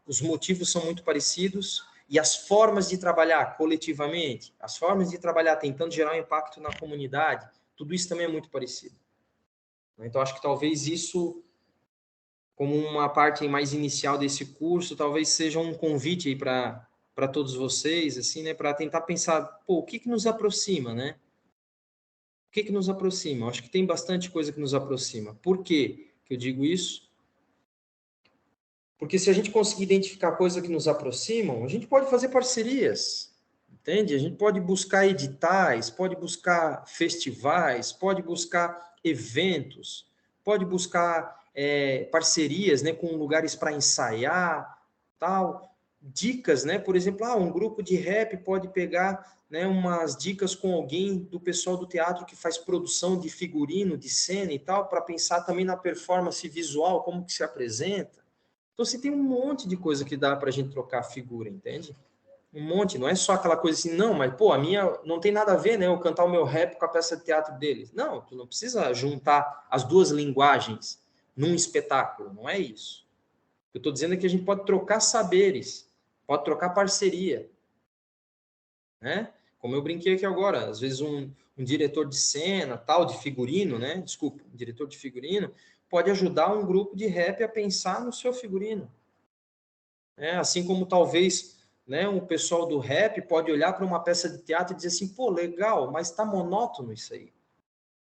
os motivos são muito parecidos e as formas de trabalhar coletivamente, as formas de trabalhar tentando gerar um impacto na comunidade, tudo isso também é muito parecido. Então acho que talvez isso, como uma parte mais inicial desse curso, talvez seja um convite aí para todos vocês, assim, né, para tentar pensar, pô, o que nos aproxima, né? O que nos aproxima? Eu acho que tem bastante coisa que nos aproxima. Por quê que eu digo isso? Porque se a gente conseguir identificar coisas que nos aproximam, a gente pode fazer parcerias, entende? A gente pode buscar editais, pode buscar festivais, pode buscar eventos, pode buscar parcerias, né, com lugares para ensaiar, tal. Dicas, né? Por exemplo, um grupo de rap pode pegar, né, umas dicas com alguém do pessoal do teatro que faz produção de figurino, de cena e tal, para pensar também na performance visual, como que se apresenta. Então, você tem um monte de coisa que dá para a gente trocar a figura, entende? Um monte, não é só aquela coisa assim, não, mas, pô, a minha não tem nada a ver, né? Eu cantar o meu rap com a peça de teatro deles. Não, tu não precisa juntar as duas linguagens num espetáculo, não é isso. Eu estou dizendo que a gente pode trocar saberes, pode trocar parceria, né? Como eu brinquei aqui agora, às vezes um diretor de cena, tal, de figurino, né? Desculpa, um diretor de figurino pode ajudar um grupo de rap a pensar no seu figurino. Assim como talvez, né, um pessoal do rap pode olhar para uma peça de teatro e dizer assim, pô, legal, mas tá monótono isso aí.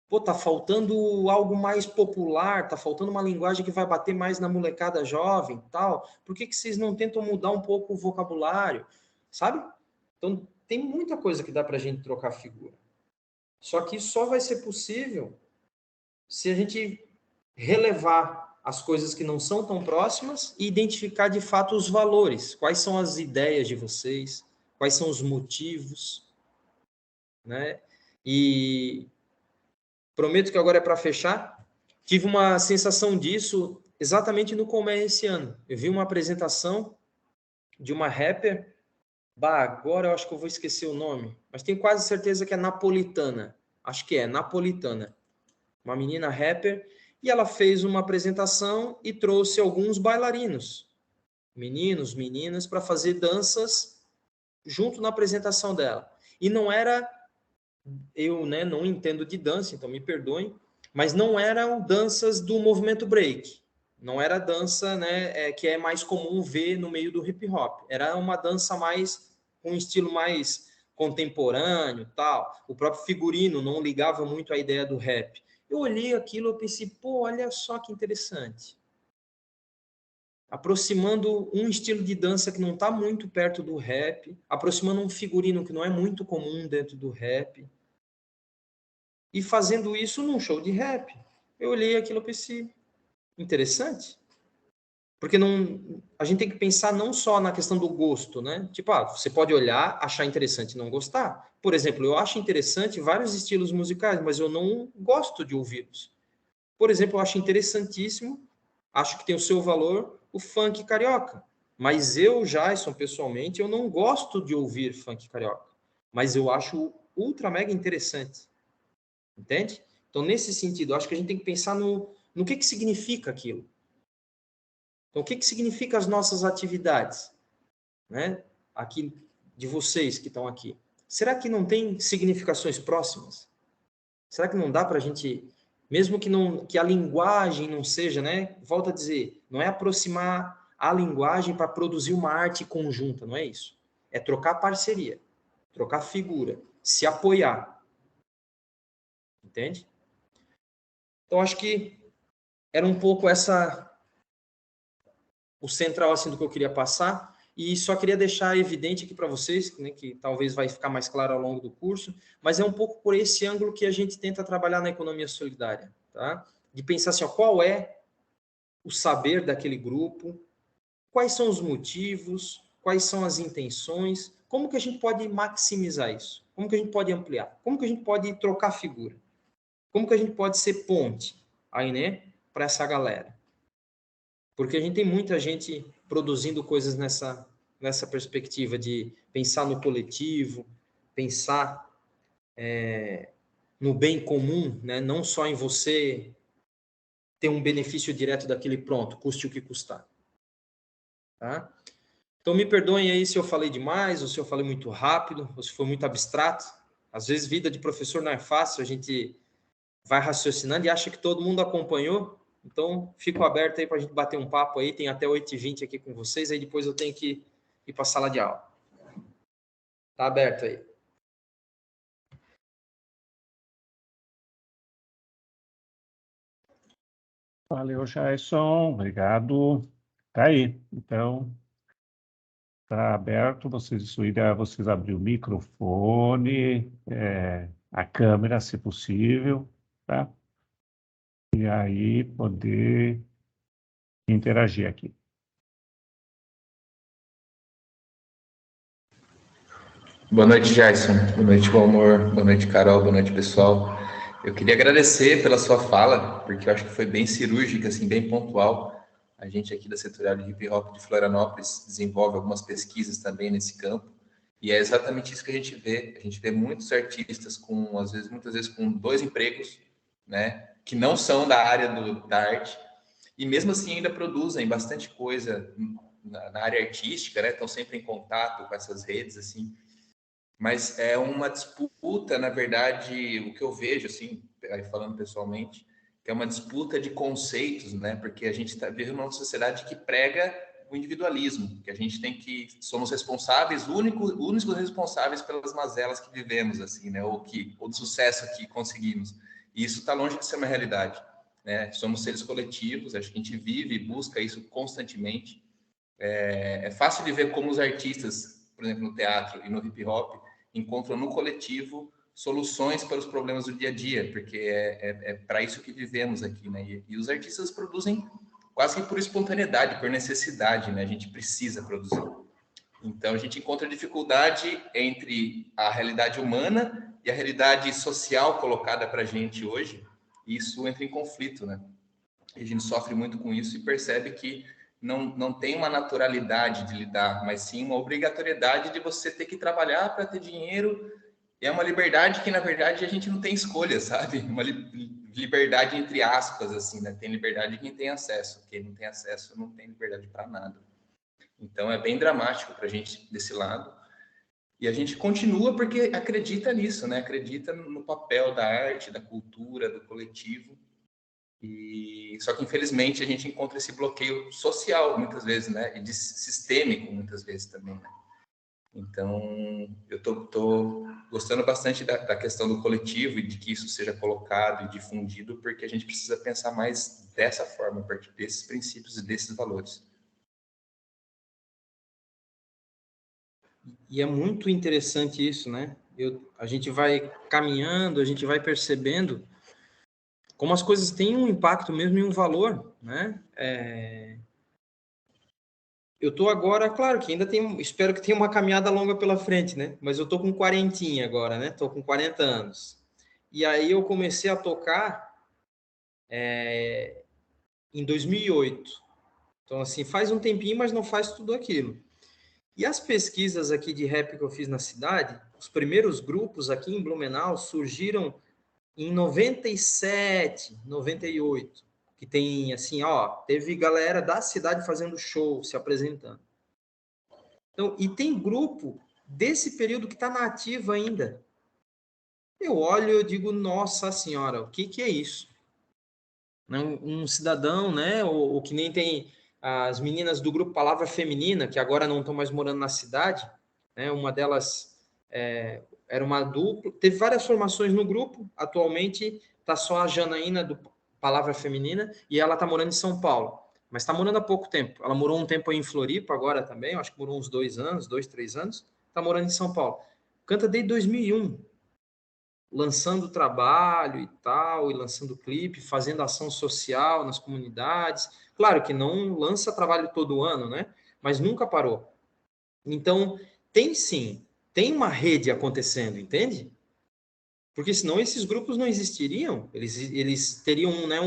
Pô, tá faltando algo mais popular, tá faltando uma linguagem que vai bater mais na molecada jovem, tal. Por que vocês não tentam mudar um pouco o vocabulário, sabe? Então, tem muita coisa que dá para a gente trocar figura. Só que isso só vai ser possível se a gente relevar as coisas que não são tão próximas e identificar de fato os valores. Quais são as ideias de vocês? Quais são os motivos? Né? E prometo que agora é para fechar. Tive uma sensação disso exatamente no Colmeia esse ano. Eu vi uma apresentação de uma rapper. Agora eu acho que eu vou esquecer o nome, mas tenho quase certeza que é napolitana. Acho que é napolitana. Uma menina rapper. E ela fez uma apresentação e trouxe alguns bailarinos, meninos, meninas, para fazer danças junto na apresentação dela. E não era, eu, né, não entendo de dança, então me perdoem, mas não eram danças do movimento break. Não era dança, né, que é mais comum ver no meio do hip hop. Era uma dança mais, com um estilo mais contemporâneo, tal. O próprio figurino não ligava muito à ideia do rap. Eu olhei aquilo e pensei, pô, olha só que interessante. Aproximando um estilo de dança que não está muito perto do rap, aproximando um figurino que não é muito comum dentro do rap, e fazendo isso num show de rap. Eu olhei aquilo e pensei, interessante. Porque não, a gente tem que pensar não só na questão do gosto, né? Tipo, você pode olhar, achar interessante e não gostar. Por exemplo, eu acho interessante vários estilos musicais, mas eu não gosto de ouvi-los. Por exemplo, eu acho interessantíssimo, acho que tem o seu valor, o funk carioca. Mas eu, Jason, pessoalmente, eu não gosto de ouvir funk carioca. Mas eu acho ultra mega interessante. Entende? Então, nesse sentido, eu acho que a gente tem que pensar no que significa aquilo. Então, o que significa as nossas atividades? Né? Aqui, de vocês que estão aqui. Será que não tem significações próximas? Será que não dá para a gente, mesmo que a linguagem não seja, né? Volto a dizer, não é aproximar a linguagem para produzir uma arte conjunta, não é isso. É trocar parceria, trocar figura, se apoiar. Entende? Então, acho que era um pouco o central assim, do que eu queria passar. E só queria deixar evidente aqui para vocês, né, que talvez vai ficar mais claro ao longo do curso, mas é um pouco por esse ângulo que a gente tenta trabalhar na economia solidária, tá? De pensar assim, qual é o saber daquele grupo, quais são os motivos, quais são as intenções, como que a gente pode maximizar isso, como que a gente pode ampliar, como que a gente pode trocar figura, como que a gente pode ser ponte aí, né, para essa galera. Porque a gente tem muita gente produzindo coisas nessa perspectiva de pensar no coletivo, pensar no bem comum, né? Não só em você ter um benefício direto daquele pronto, custe o que custar. Tá? Então me perdoem aí se eu falei demais, ou se eu falei muito rápido, ou se foi muito abstrato. Às vezes vida de professor não é fácil, a gente vai raciocinando e acha que todo mundo acompanhou. Então, fico aberto aí para a gente bater um papo aí. Tem até 8h20 aqui com vocês, aí depois eu tenho que ir para a sala de aula. Tá aberto aí. Valeu, Jason. Obrigado. Tá aí. Então, está aberto. Vocês abrir o microfone, a câmera, se possível, tá? E aí poder interagir aqui. Boa noite, Jason. Boa noite, bom amor. Boa noite, Carol. Boa noite, pessoal. Eu queria agradecer pela sua fala, porque eu acho que foi bem cirúrgica, assim, bem pontual. A gente aqui da Setorial de Hip Hop de Florianópolis desenvolve algumas pesquisas também nesse campo, e é exatamente isso que a gente vê. A gente vê muitos artistas com, muitas vezes com 2 empregos, né, que não são da área da arte, e mesmo assim ainda produzem bastante coisa na área artística, né? Estão sempre em contato com essas redes, assim. Mas é uma disputa, na verdade, o que eu vejo, assim, aí falando pessoalmente, que é uma disputa de conceitos, né? Porque a gente vive numa sociedade que prega o individualismo, que a gente tem que somos responsáveis, únicos responsáveis pelas mazelas que vivemos, assim, né? Ou do sucesso que conseguimos. E isso está longe de ser uma realidade, né? Somos seres coletivos, acho que a gente vive e busca isso constantemente. É fácil de ver como os artistas, por exemplo, no teatro e no hip hop, encontram no coletivo soluções para os problemas do dia a dia, porque é para isso que vivemos aqui, né? E os artistas produzem quase que por espontaneidade, por necessidade, né? A gente precisa produzir. Então, a gente encontra dificuldade entre a realidade humana e a realidade social colocada para a gente hoje, e isso entra em conflito, né? E a gente sofre muito com isso e percebe que não tem uma naturalidade de lidar, mas sim uma obrigatoriedade de você ter que trabalhar para ter dinheiro. E é uma liberdade que, na verdade, a gente não tem escolha, sabe? Uma liberdade entre aspas, assim, né? Tem liberdade quem tem acesso. Quem não tem acesso não tem liberdade para nada. Então, é bem dramático para a gente desse lado. E a gente continua porque acredita nisso, né? Acredita no papel da arte, da cultura, do coletivo. Só que, infelizmente, a gente encontra esse bloqueio social, muitas vezes, né? E sistêmico, muitas vezes, também, né? Então, eu tô gostando bastante da questão do coletivo e de que isso seja colocado e difundido, porque a gente precisa pensar mais dessa forma, a partir desses princípios e desses valores. E é muito interessante isso, né? A gente vai caminhando, a gente vai percebendo como as coisas têm um impacto mesmo e um valor, né? Eu estou agora, claro que ainda espero que tenha uma caminhada longa pela frente, né? Mas eu estou com 40 agora, né? Estou com 40 anos. E aí eu comecei a tocar em 2008. Então, assim, faz um tempinho, mas não faz tudo aquilo. E as pesquisas aqui de rap que eu fiz na cidade, os primeiros grupos aqui em Blumenau surgiram em 97, 98, que tem assim, ó, teve galera da cidade fazendo show, se apresentando. Então, e tem grupo desse período que está na ativa ainda. Eu olho e eu digo, nossa senhora, o que é isso? Um cidadão, né, ou que nem tem as meninas do grupo Palavra Feminina, que agora não estão mais morando na cidade, né, uma delas era uma dupla, teve várias formações no grupo, atualmente está só a Janaína do Palavra Feminina e ela está morando em São Paulo, mas está morando há pouco tempo. Ela morou um tempo aí em Floripa agora também, acho que morou uns 2 anos, 2, 3 anos, está morando em São Paulo. Canta desde 2001, lançando trabalho e tal, e lançando clipe, fazendo ação social nas comunidades. Claro que não lança trabalho todo ano, né? Mas nunca parou. Então, tem sim, tem uma rede acontecendo, entende? Porque senão esses grupos não existiriam. Eles teriam, né,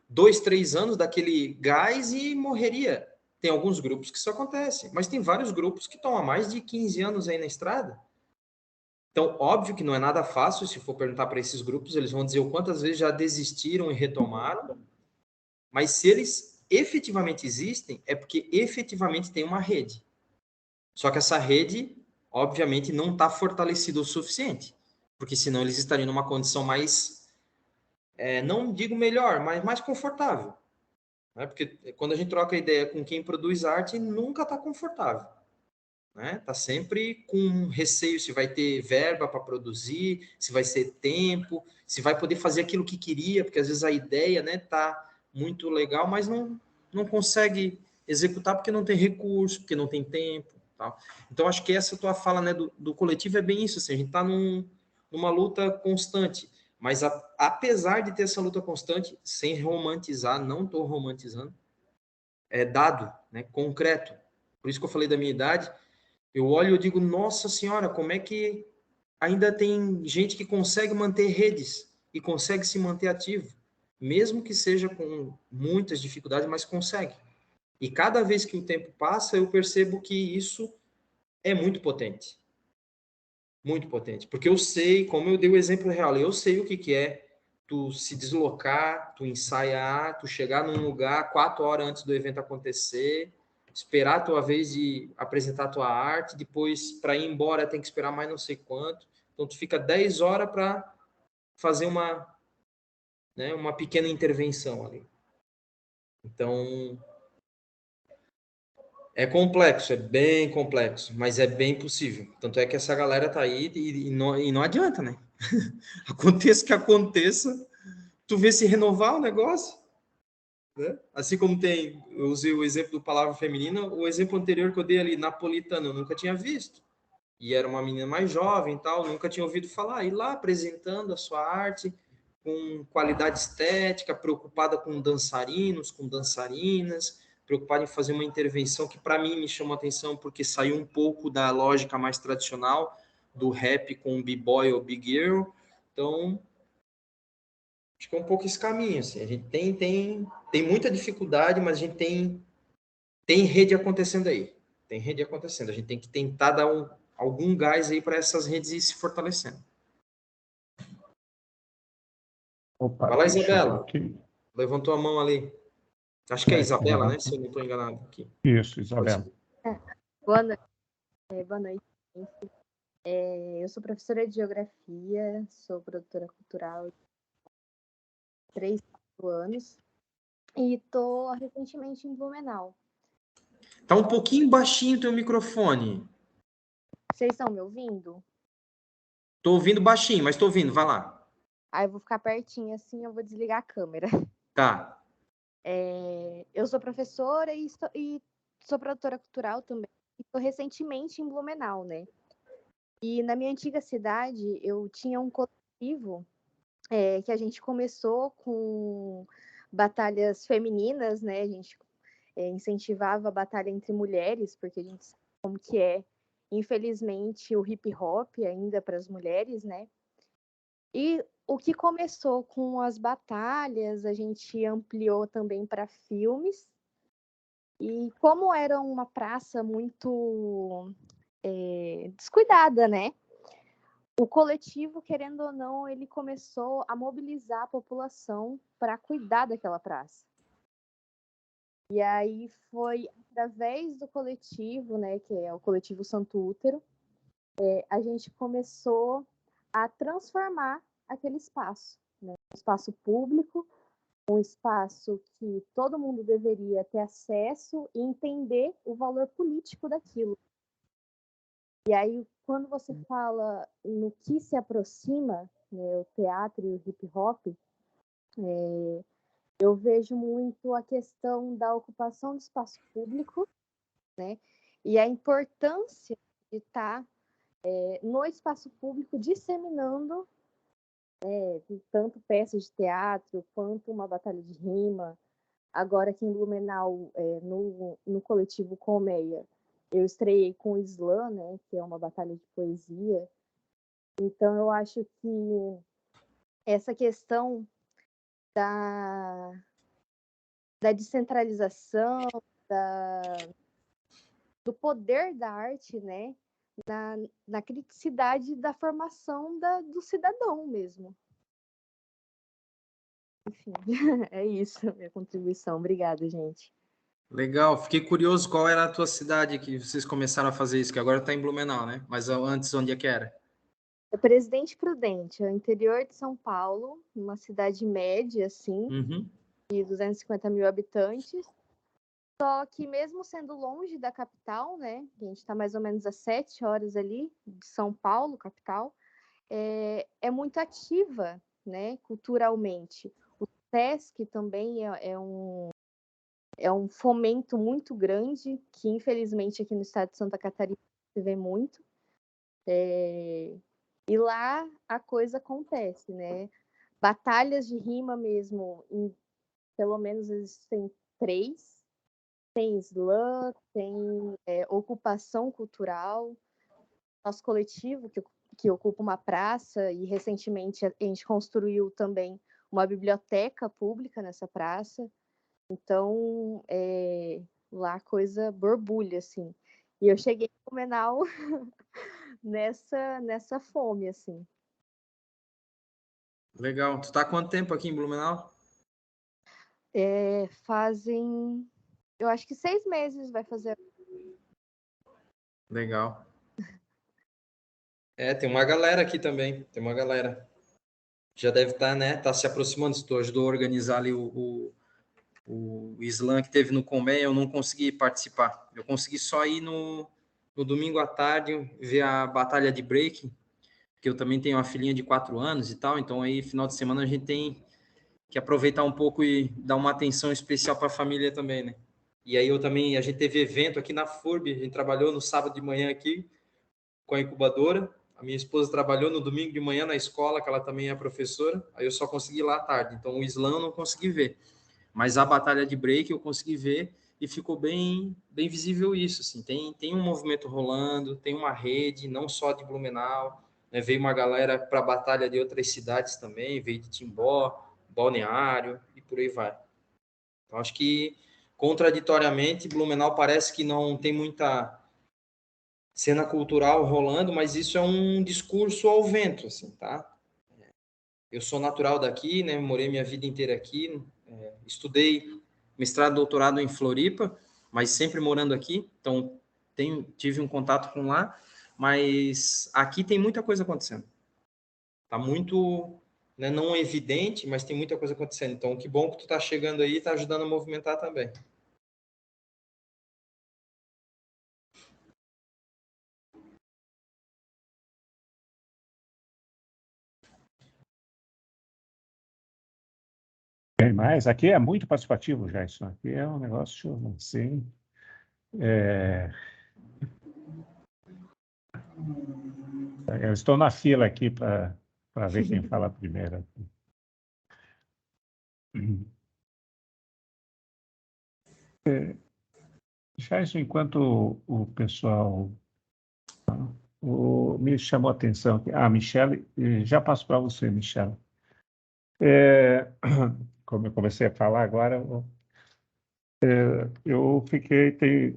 2, 3 anos daquele gás e morreria. Tem alguns grupos que isso acontece, mas tem vários grupos que estão há mais de 15 anos aí na estrada. Então, óbvio que não é nada fácil, se for perguntar para esses grupos, eles vão dizer o quantas vezes já desistiram e retomaram, mas se eles efetivamente existem, é porque efetivamente tem uma rede. Só que essa rede, obviamente, não está fortalecida o suficiente, porque senão eles estariam numa condição mais, não digo melhor, mas mais confortável. Né? Porque quando a gente troca ideia com quem produz arte, nunca está confortável. Né? Tá sempre com receio se vai ter verba para produzir, se vai ser tempo, se vai poder fazer aquilo que queria, porque às vezes a ideia, né, tá muito legal, mas não consegue executar porque não tem recurso, porque não tem tempo, tal. Então acho que essa tua fala, né, do coletivo é bem isso, assim, a gente tá numa luta constante, mas apesar de ter essa luta constante, sem romantizar, não estou romantizando, é dado, né, concreto. Por isso que eu falei da minha idade. Eu olho e eu digo, nossa senhora, como é que ainda tem gente que consegue manter redes e consegue se manter ativo, mesmo que seja com muitas dificuldades, mas consegue. E cada vez que o tempo passa, eu percebo que isso é muito potente. Muito potente. Porque eu sei, como eu dei o exemplo real, eu sei o que é tu se deslocar, tu ensaiar, tu chegar num lugar 4 horas antes do evento acontecer, esperar a tua vez de apresentar a tua arte, depois para ir embora tem que esperar mais não sei quanto. Então tu fica 10 horas para fazer uma pequena intervenção ali. Então é complexo, é bem complexo, mas é bem possível. Tanto é que essa galera tá aí e não adianta, né? Aconteça o que aconteça, tu vê se renovar o negócio, né? Assim como eu usei o exemplo do Palavra Feminina, o exemplo anterior que eu dei ali, Napolitano, eu nunca tinha visto. E era uma menina mais jovem e tal, nunca tinha ouvido falar. E lá apresentando a sua arte com qualidade estética, preocupada com dançarinos, com dançarinas, preocupada em fazer uma intervenção que para mim me chamou a atenção porque saiu um pouco da lógica mais tradicional do rap com o b-boy ou big girl. Então, acho que é um pouco esse caminho, assim. A gente tem muita dificuldade, mas a gente tem rede acontecendo aí. Tem rede acontecendo. A gente tem que tentar dar algum gás aí para essas redes ir se fortalecendo. Opa, Vai lá, deixa eu ver Isabela. aqui. Levantou a mão ali. Acho que é Isabela, né? Renato. Se eu não estou enganado aqui. Isso, Isabela. Boa noite. Boa noite, gente. Eu sou professora de Geografia, sou produtora cultural há 3, 4 anos e estou recentemente em Blumenau. Tá um pouquinho baixinho o teu microfone. Vocês estão me ouvindo? Tô ouvindo baixinho, mas tô ouvindo. Vai lá. Aí eu vou ficar pertinho assim, eu vou desligar a câmera. Tá. Eu sou professora e sou produtora cultural também. Estou recentemente em Blumenau, né? E na minha antiga cidade, eu tinha um coletivo que a gente começou com batalhas femininas, né? A gente incentivava a batalha entre mulheres, porque a gente sabe como que é, infelizmente, o hip hop ainda para as mulheres, né? E o que começou com as batalhas, a gente ampliou também para filmes. E como era uma praça muito descuidada, né? O coletivo, querendo ou não, ele começou a mobilizar a população para cuidar daquela praça. E aí foi através do coletivo, né, que é o coletivo Santo Útero, a gente começou a transformar aquele espaço, né, um espaço público, um espaço que todo mundo deveria ter acesso e entender o valor político daquilo. E aí, quando você fala no que se aproxima, né, o teatro e o hip hop, eu vejo muito a questão da ocupação do espaço público, né, e a importância de estar no espaço público disseminando tanto peças de teatro quanto uma batalha de rima. Agora aqui em Blumenau, no coletivo Colmeia, eu estreiei com o Slam, né, que é uma batalha de poesia. Então eu acho que essa questão da descentralização, do poder da arte, né, na criticidade da formação do cidadão mesmo. Enfim, é isso a minha contribuição. Obrigada, gente. Legal. Fiquei curioso qual era a tua cidade que vocês começaram a fazer isso, que agora tá em Blumenau, né? Mas antes, onde é que era? É Presidente Prudente, é o interior de São Paulo, uma cidade média, assim, de 250 mil habitantes. Só que mesmo sendo longe da capital, né, a gente está mais ou menos a 7 horas ali de São Paulo, capital, é muito ativa, né, culturalmente. O SESC também é um fomento muito grande, que infelizmente aqui no estado de Santa Catarina se vê muito. E lá a coisa acontece, né? Batalhas de rima mesmo, pelo menos existem 3. Tem slam, tem ocupação cultural. Nosso coletivo, que ocupa uma praça, e recentemente a gente construiu também uma biblioteca pública nessa praça. Então, lá a coisa borbulha, assim. E eu cheguei em Blumenau nessa fome, assim. Legal. Tu tá há quanto tempo aqui em Blumenau? Fazem, eu acho que 6 meses vai fazer. Legal. Tem uma galera aqui também. Tem uma galera. Já deve estar, né? Tá se aproximando. Se tu ajudou a organizar ali o slam que teve no Convém, eu não consegui participar. Eu consegui só ir no domingo à tarde ver a batalha de break, que eu também tenho uma filhinha de 4 anos e tal, então aí final de semana a gente tem que aproveitar um pouco e dar uma atenção especial para a família também, né? E aí a gente teve evento aqui na FURB, a gente trabalhou no sábado de manhã aqui com a incubadora, a minha esposa trabalhou no domingo de manhã na escola, que ela também é professora, aí eu só consegui ir lá à tarde, então o slam eu não consegui ver. Mas a batalha de break eu consegui ver e ficou bem visível isso, assim. Tem um movimento rolando, tem uma rede, não só de Blumenau, né? Veio uma galera para a batalha de outras cidades também, veio de Timbó, Balneário e por aí vai. Então, acho que, contraditoriamente, Blumenau parece que não tem muita cena cultural rolando, mas isso é um discurso ao vento, assim, tá? Eu sou natural daqui, né? Morei minha vida inteira aqui, estudei mestrado, doutorado em Floripa, mas sempre morando aqui, então tive um contato com lá, mas aqui tem muita coisa acontecendo. Tá muito, né, não evidente, mas tem muita coisa acontecendo. Então, que bom que tu tá chegando aí e tá ajudando a movimentar também. Tem mais. Aqui é muito participativo já, isso aqui é um negócio assim. Eu estou na fila aqui para ver quem fala primeiro. Já isso, enquanto o pessoal me chamou a atenção aqui. Michele, já passo para você, Michele. Como eu comecei a falar agora, eu fiquei. Tem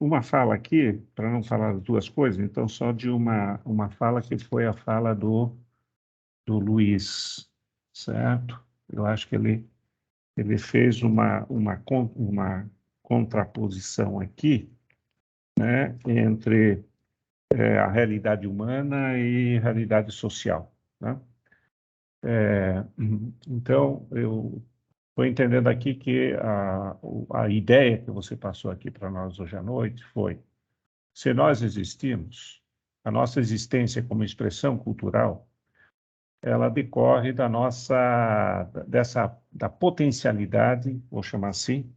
uma fala aqui, para não falar de duas coisas, então só de uma fala que foi a fala do Luiz, certo? Eu acho que ele fez uma contraposição aqui, né, entre a realidade humana e realidade social, né? Então, eu estou entendendo aqui que a ideia que você passou aqui para nós hoje à noite foi: se nós existimos, a nossa existência como expressão cultural, ela decorre da potencialidade, vou chamar assim,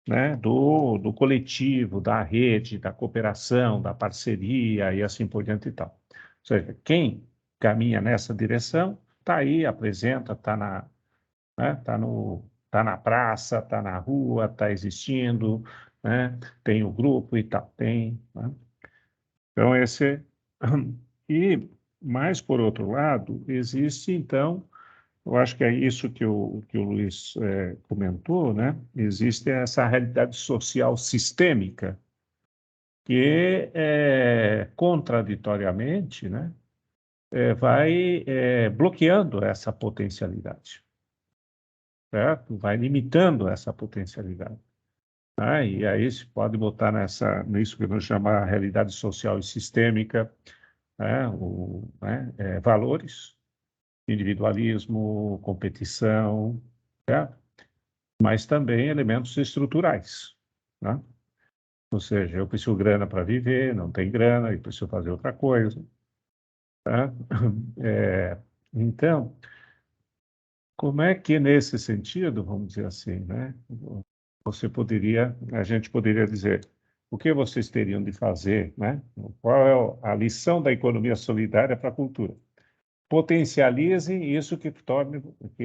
né, do coletivo, da rede, da cooperação, da parceria e assim por diante e tal. Ou seja, quem caminha nessa direção está aí, apresenta, está né, tá na praça, está na rua, está existindo, né, tem o grupo e tal, né? Então, E, mais por outro lado, existe, então, eu acho que é isso que o Luiz comentou, né? Existe essa realidade social sistêmica que, contraditoriamente, né, vai bloqueando essa potencialidade, certo? Vai limitando essa potencialidade. Né? E aí se pode botar nisso que nós chamamos de realidade social e sistêmica, né? Valores, individualismo, competição, certo? Mas também elementos estruturais, né? Ou seja, eu preciso de grana para viver, não tem grana, eu preciso fazer outra coisa, tá? Então, como é que nesse sentido, vamos dizer assim, né? A gente poderia dizer, o que vocês teriam de fazer, né? Qual é a lição da economia solidária para a cultura? Potencializem isso que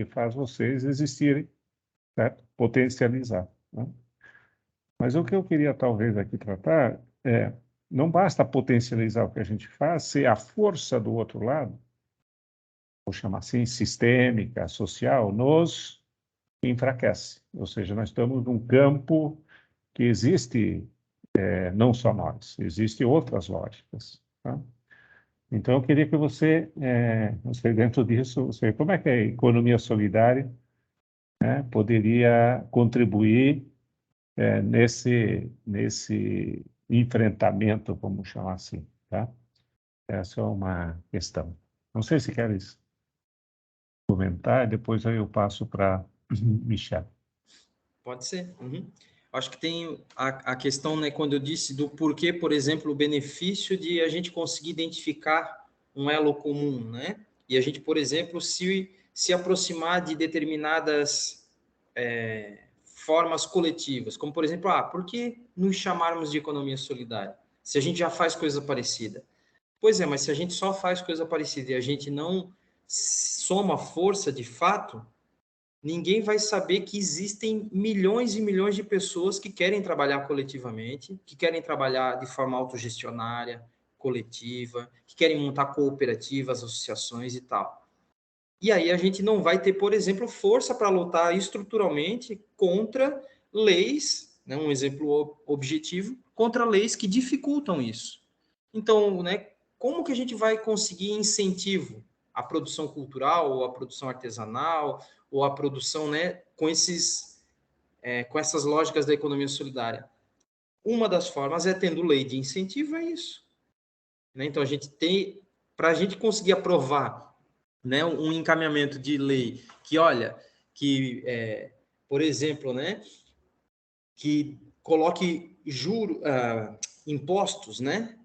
faz vocês existirem, certo? Potencializar, né? Mas o que eu queria talvez aqui tratar não basta potencializar o que a gente faz, se a força do outro lado, vou chamar assim, sistêmica, social, nos enfraquece. Ou seja, nós estamos num campo que existe, não só nós, existem outras lógicas, tá? Então, eu queria que você dentro disso, como é que a economia solidária, né, poderia contribuir nesse enfrentamento, vamos chamar assim, tá? Essa é uma questão. Não sei se queres comentar, depois aí eu passo para Michel. Pode ser. Uhum. Acho que tem a questão, né, quando eu disse do porquê, por exemplo, o benefício de a gente conseguir identificar um elo comum, né? E a gente, por exemplo, se aproximar de determinadas formas coletivas, como, por exemplo, por que nos chamarmos de economia solidária? Se a gente já faz coisa parecida. Pois é, mas se a gente só faz coisa parecida e a gente não soma força de fato, ninguém vai saber que existem milhões e milhões de pessoas que querem trabalhar coletivamente, que querem trabalhar de forma autogestionária, coletiva, que querem montar cooperativas, associações e tal. E aí a gente não vai ter, por exemplo, força para lutar estruturalmente contra leis, né, um exemplo objetivo, contra leis que dificultam isso. Então, né, como que a gente vai conseguir incentivo à produção cultural, ou à produção artesanal, ou à produção, né, com essas lógicas da economia solidária? Uma das formas é tendo lei de incentivo, é isso. Né? Então, para a gente conseguir aprovar, né, um encaminhamento de lei que, olha, por exemplo, né, que coloque impostos, né,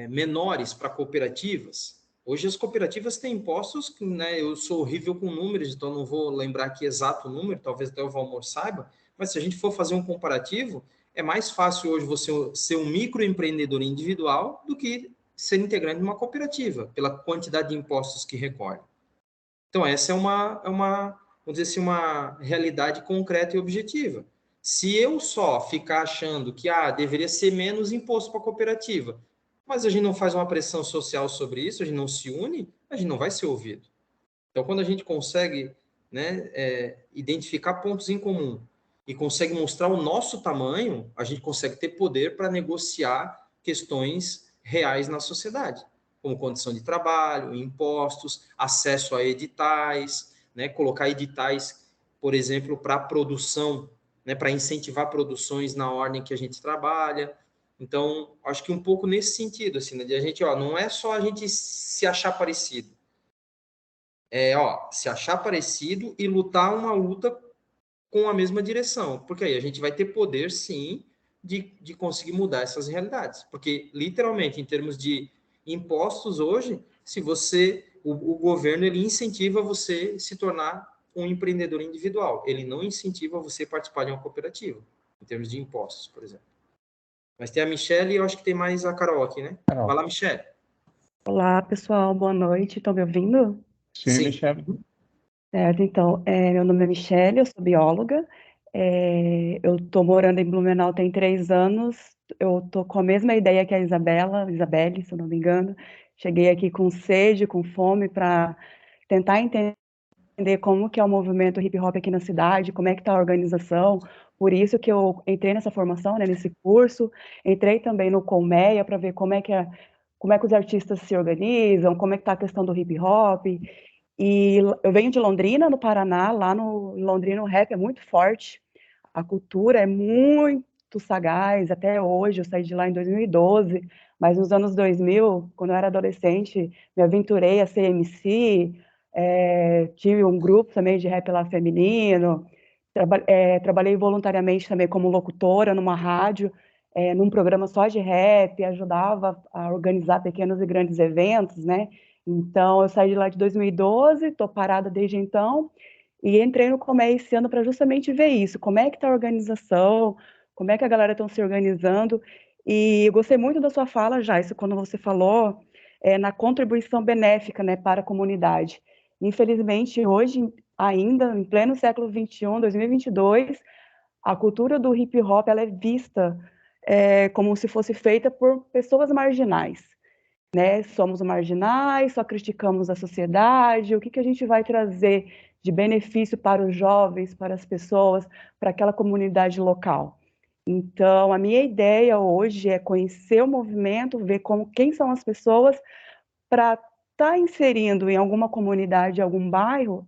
menores para cooperativas. Hoje as cooperativas têm impostos, né, eu sou horrível com números, então não vou lembrar aqui exato o número, talvez até o Valmor saiba, mas se a gente for fazer um comparativo, é mais fácil hoje você ser um microempreendedor individual do que ser integrante de uma cooperativa, pela quantidade de impostos que recolhe. Então, essa é vamos dizer assim, uma realidade concreta e objetiva. Se eu só ficar achando que deveria ser menos imposto para a cooperativa, mas a gente não faz uma pressão social sobre isso, a gente não se une, a gente não vai ser ouvido. Então, quando a gente consegue, né, identificar pontos em comum e consegue mostrar o nosso tamanho, a gente consegue ter poder para negociar questões reais na sociedade, como condição de trabalho, impostos, acesso a editais, né, colocar editais, por exemplo, para produção, né, para incentivar produções na ordem que a gente trabalha. Então, acho que um pouco nesse sentido, assim, né, de a gente, não é só a gente se achar parecido, se achar parecido e lutar uma luta com a mesma direção, porque aí a gente vai ter poder, sim, de conseguir mudar essas realidades, porque, literalmente, em termos de impostos hoje, se o governo, ele incentiva você se tornar um empreendedor individual, ele não incentiva você participar de uma cooperativa, em termos de impostos, por exemplo. Mas tem a Michelle e eu acho que tem mais a Carol aqui, né? Carol. Vai lá, Michelle. Olá, pessoal, boa noite, estão me ouvindo? Sim, Michel. Certo, então, meu nome é Michelle, eu sou bióloga, eu estou morando em Blumenau tem 3 anos, eu estou com a mesma ideia que a Isabelle, se eu não me engano, cheguei aqui com sede, com fome, para tentar entender como que é o movimento hip hop aqui na cidade, como é que está a organização, por isso que eu entrei nessa formação, né, nesse curso, entrei também no Colmeia para ver como é que os artistas se organizam, como é que está a questão do hip hop. E eu venho de Londrina, no Paraná. Lá no Londrina o rap é muito forte, a cultura é muito sagaz, até hoje. Eu saí de lá em 2012, mas nos anos 2000, quando eu era adolescente, me aventurei a ser MC, tive um grupo também de rap lá feminino, trabalhei voluntariamente também como locutora numa rádio, num programa só de rap, ajudava a organizar pequenos e grandes eventos, né? Então, eu saí de lá de 2012, estou parada desde então, e entrei no Colmeia esse ano para justamente ver isso, como é que está a organização, como é que a galera está se organizando, e eu gostei muito da sua fala, Jaice, quando você falou na contribuição benéfica, né, para a comunidade. Infelizmente, hoje, ainda, em pleno século XXI, 2022, a cultura do hip hop ela é vista como se fosse feita por pessoas marginais, né? Somos marginais, só criticamos a sociedade, o que a gente vai trazer de benefício para os jovens, para as pessoas, para aquela comunidade local. Então, a minha ideia hoje é conhecer o movimento, ver quem são as pessoas, para estar inserindo em alguma comunidade, algum bairro,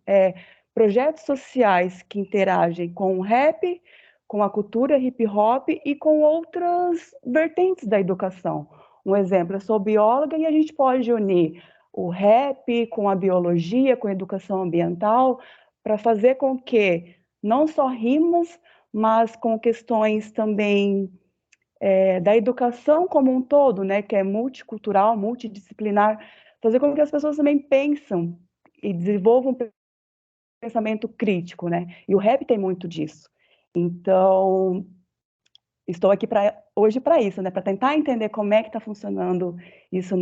projetos sociais que interagem com o rap, com a cultura hip hop e com outras vertentes da educação. Um exemplo, eu sou bióloga e a gente pode unir o rap com a biologia, com a educação ambiental, para fazer com que não só rimas, mas com questões também da educação como um todo, né, que é multicultural, multidisciplinar, fazer com que as pessoas também pensam e desenvolvam um pensamento crítico, né? E o rap tem muito disso. Então, estou aqui hoje para isso, né? Para tentar entender como é que está funcionando isso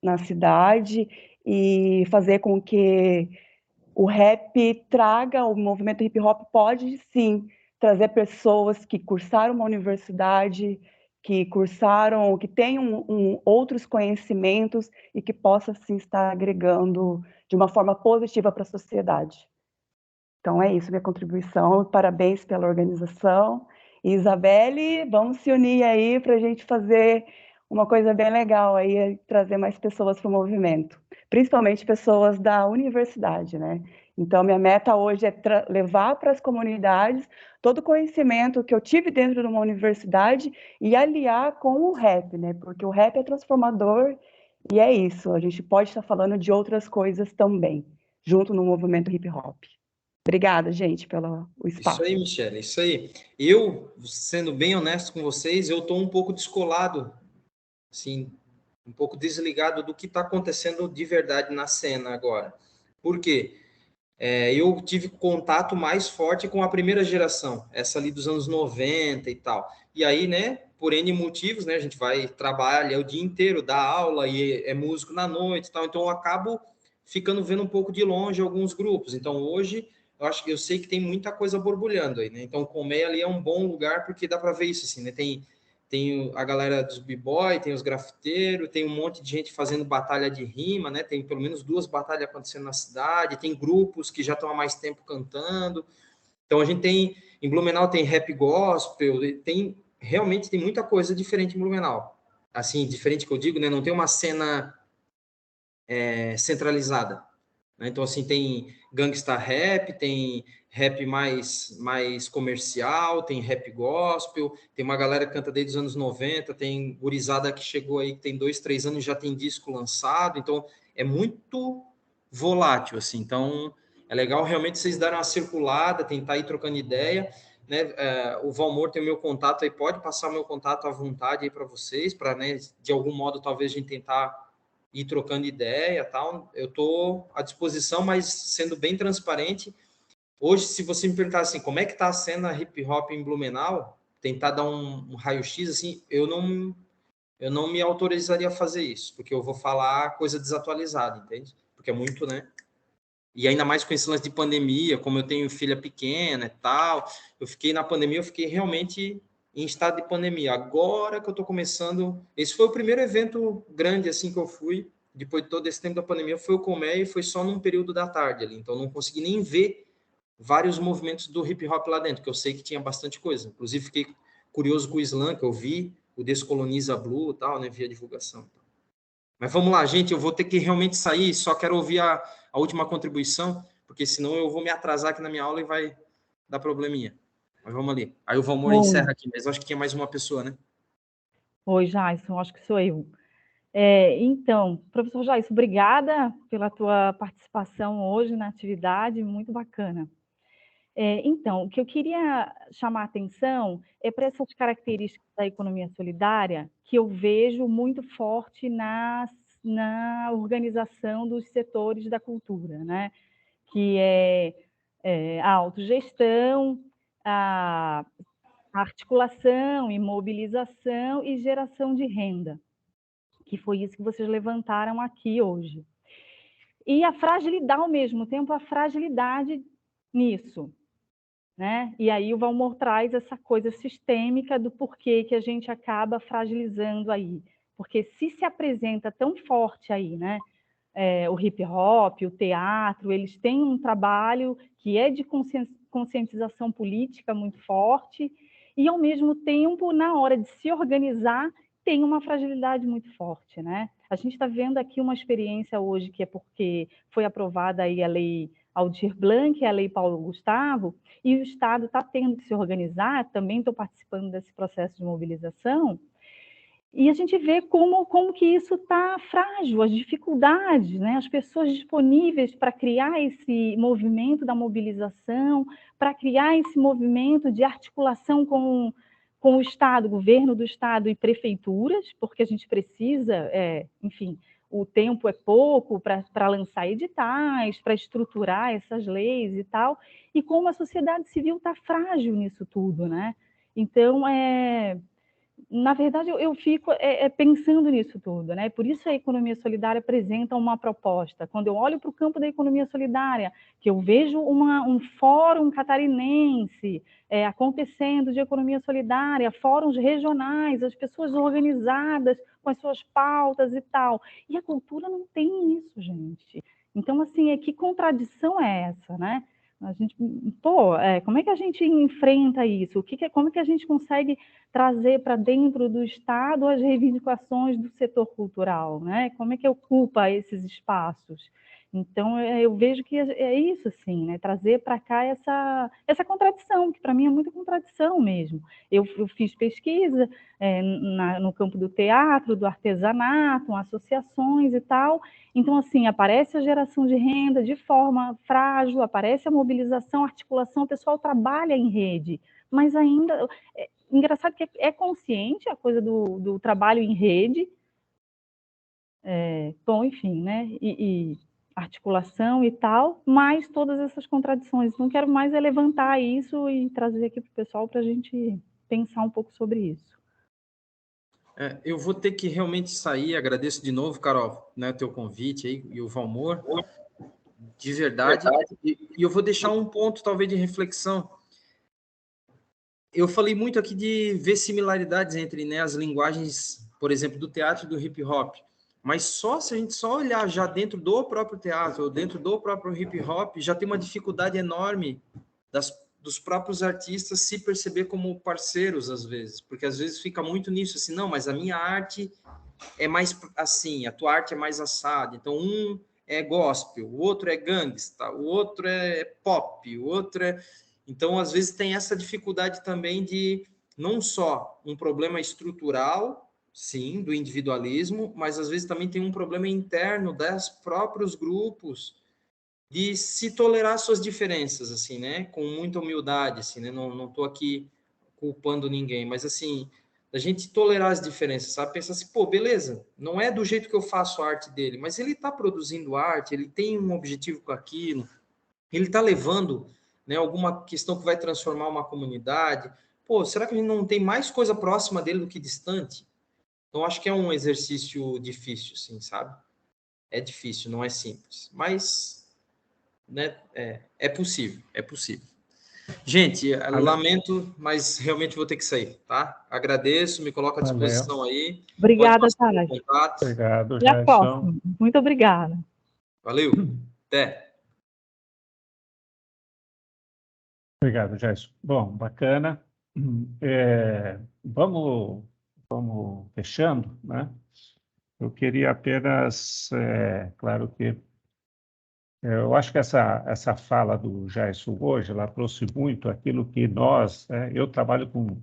na cidade e fazer com que o rap traga, o movimento hip hop pode sim trazer pessoas que cursaram uma universidade, que cursaram, que tenham outros conhecimentos e que possa sim estar agregando de uma forma positiva para a sociedade. Então é isso, minha contribuição. Parabéns pela organização. E, Isabelle, vamos se unir aí para a gente fazer uma coisa bem legal aí, trazer mais pessoas para o movimento, principalmente pessoas da universidade, né? Então, minha meta hoje é levar para as comunidades todo o conhecimento que eu tive dentro de uma universidade e aliar com o rap, né? Porque o rap é transformador e é isso. A gente pode estar falando de outras coisas também, junto no movimento hip hop. Obrigada, gente, pelo espaço. Isso aí, Michele, isso aí. Eu, sendo bem honesto com vocês, eu estou um pouco descolado, assim, um pouco desligado do que está acontecendo de verdade na cena agora. Por quê? Eu tive contato mais forte com a primeira geração, essa ali dos anos 90 e tal. E aí, né, por N motivos, né, a gente vai trabalhar o dia inteiro, dá aula e é músico na noite e tal, então eu acabo ficando vendo um pouco de longe alguns grupos. Então hoje eu sei que tem muita coisa borbulhando aí, né? Então o Colmeia ali é um bom lugar porque dá para ver isso assim, né? Tem a galera dos b-boy, tem os grafiteiros, tem um monte de gente fazendo batalha de rima, né? Tem pelo menos 2 batalhas acontecendo na cidade, tem grupos que já estão há mais tempo cantando. Então a gente tem, em Blumenau tem rap gospel, realmente tem muita coisa diferente em Blumenau. Assim, diferente que eu digo, né? Não tem uma cena centralizada. Né? Então, assim, tem gangsta rap, tem rap mais comercial, tem rap gospel, tem uma galera que canta desde os anos 90, tem gurizada que chegou aí, que tem 2, 3 anos já tem disco lançado, então é muito volátil, assim, então é legal realmente vocês darem uma circulada, tentar ir trocando ideia, né? O Valmor tem o meu contato aí, pode passar o meu contato à vontade aí para vocês, para, né, de algum modo, talvez a gente tentar ir trocando ideia, tal. Eu estou à disposição, mas sendo bem transparente. Hoje, se você me perguntar assim, como é que está a cena hip hop em Blumenau, tentar dar um raio-x, assim, eu não me autorizaria a fazer isso, porque eu vou falar coisa desatualizada, entende? Porque é muito, né? E ainda mais com esse lance de pandemia, como eu tenho filha pequena e tal, na pandemia, eu fiquei realmente em estado de pandemia. Agora que eu estou começando, esse foi o primeiro evento grande assim que eu fui, depois de todo esse tempo da pandemia, foi o Colmeia e foi só num período da tarde ali, então não consegui nem ver vários movimentos do hip hop lá dentro, que eu sei que tinha bastante coisa. Inclusive fiquei curioso com o slam, que eu vi, o Descoloniza Blue e tal, né, via divulgação. Mas vamos lá, gente, eu vou ter que realmente sair, só quero ouvir a última contribuição, porque senão eu vou me atrasar aqui na minha aula e vai dar probleminha. Mas vamos ali. Aí o Valmor encerra aqui, mas acho que tinha mais uma pessoa, né? Oi, Jaison, acho que sou eu. Então, professor Jaison, obrigada pela tua participação hoje na atividade, muito bacana. Então, o que eu queria chamar a atenção é para essas características da economia solidária que eu vejo muito forte na organização dos setores da cultura, né? Que é a autogestão, a articulação e mobilização e geração de renda, que foi isso que vocês levantaram aqui hoje. E a fragilidade, ao mesmo tempo, a fragilidade nisso, né? E aí o Valmor traz essa coisa sistêmica do porquê que a gente acaba fragilizando aí. Porque se apresenta tão forte aí, né? O hip hop, o teatro, eles têm um trabalho que é de conscientização política muito forte e, ao mesmo tempo, na hora de se organizar, tem uma fragilidade muito forte, né? A gente está vendo aqui uma experiência hoje que é porque foi aprovada aí a lei Aldir Blanc, a lei Paulo Gustavo, e o Estado está tendo que se organizar, também estou participando desse processo de mobilização, e a gente vê como que isso está frágil, as dificuldades, né? As pessoas disponíveis para criar esse movimento da mobilização, para criar esse movimento de articulação com o Estado, governo do Estado e prefeituras, porque a gente precisa, enfim, o tempo é pouco para lançar editais, para estruturar essas leis e tal, e como a sociedade civil está frágil nisso tudo, né? Então, na verdade, eu fico pensando nisso tudo, né? Por isso a economia solidária apresenta uma proposta. Quando eu olho para o campo da economia solidária, que eu vejo um fórum catarinense acontecendo de economia solidária, fóruns regionais, as pessoas organizadas com as suas pautas e tal. E a cultura não tem isso, gente. Então, assim, que contradição é essa, né? A gente, como é que a gente enfrenta isso? Como é que a gente consegue trazer para dentro do Estado as reivindicações do setor cultural, né? Como é que ocupa esses espaços? Então, eu vejo que é isso, assim, né? Trazer para cá essa contradição, que para mim é muita contradição mesmo. Eu fiz pesquisa no campo do teatro, do artesanato, associações e tal. Então, assim, aparece a geração de renda de forma frágil, aparece a mobilização, a articulação, o pessoal trabalha em rede, mas ainda... Engraçado que é consciente a coisa do trabalho em rede, bom, enfim, né? E articulação e tal, mas todas essas contradições. Não quero mais levantar isso e trazer aqui para o pessoal para a gente pensar um pouco sobre isso. Eu vou ter que realmente sair. Agradeço de novo, Carol, né, o teu convite aí e o Valmor, de verdade. E eu vou deixar um ponto, talvez, de reflexão. Eu falei muito aqui de ver similaridades entre, né, as linguagens, por exemplo, do teatro e do hip hop. Mas se a gente só olhar já dentro do próprio teatro, ou dentro do próprio hip hop, já tem uma dificuldade enorme dos próprios artistas se perceber como parceiros, às vezes. Porque às vezes fica muito nisso, assim, não, mas a minha arte é mais assim, a tua arte é mais assada. Então, um é gospel, o outro é gangsta, o outro é pop, o outro é... Então, às vezes tem essa dificuldade também de não só um problema estrutural, sim, do individualismo, mas às vezes também tem um problema interno dos próprios grupos de se tolerar suas diferenças, assim, né? Com muita humildade, assim, né? Não estou aqui culpando ninguém, mas assim, a gente tolerar as diferenças, sabe? Pensar assim, pô, beleza, não é do jeito que eu faço a arte dele, mas ele está produzindo arte, ele tem um objetivo com aquilo, ele está levando, né, alguma questão que vai transformar uma comunidade. Pô, será que a gente não tem mais coisa próxima dele do que distante? Então, acho que é um exercício difícil, assim, sabe? É difícil, não é simples. Mas, né, é possível, é possível. Gente, lamento, mas realmente vou ter que sair, tá? Agradeço, me coloco à disposição aí. Obrigada, Thales. Obrigado, Até a próxima. Muito obrigada. Valeu. Até. Obrigado, Jason. Bom, bacana. Vamos fechando, né? Eu queria apenas, claro que eu acho que essa fala do Jason hoje, ela trouxe muito aquilo que nós, eu trabalho com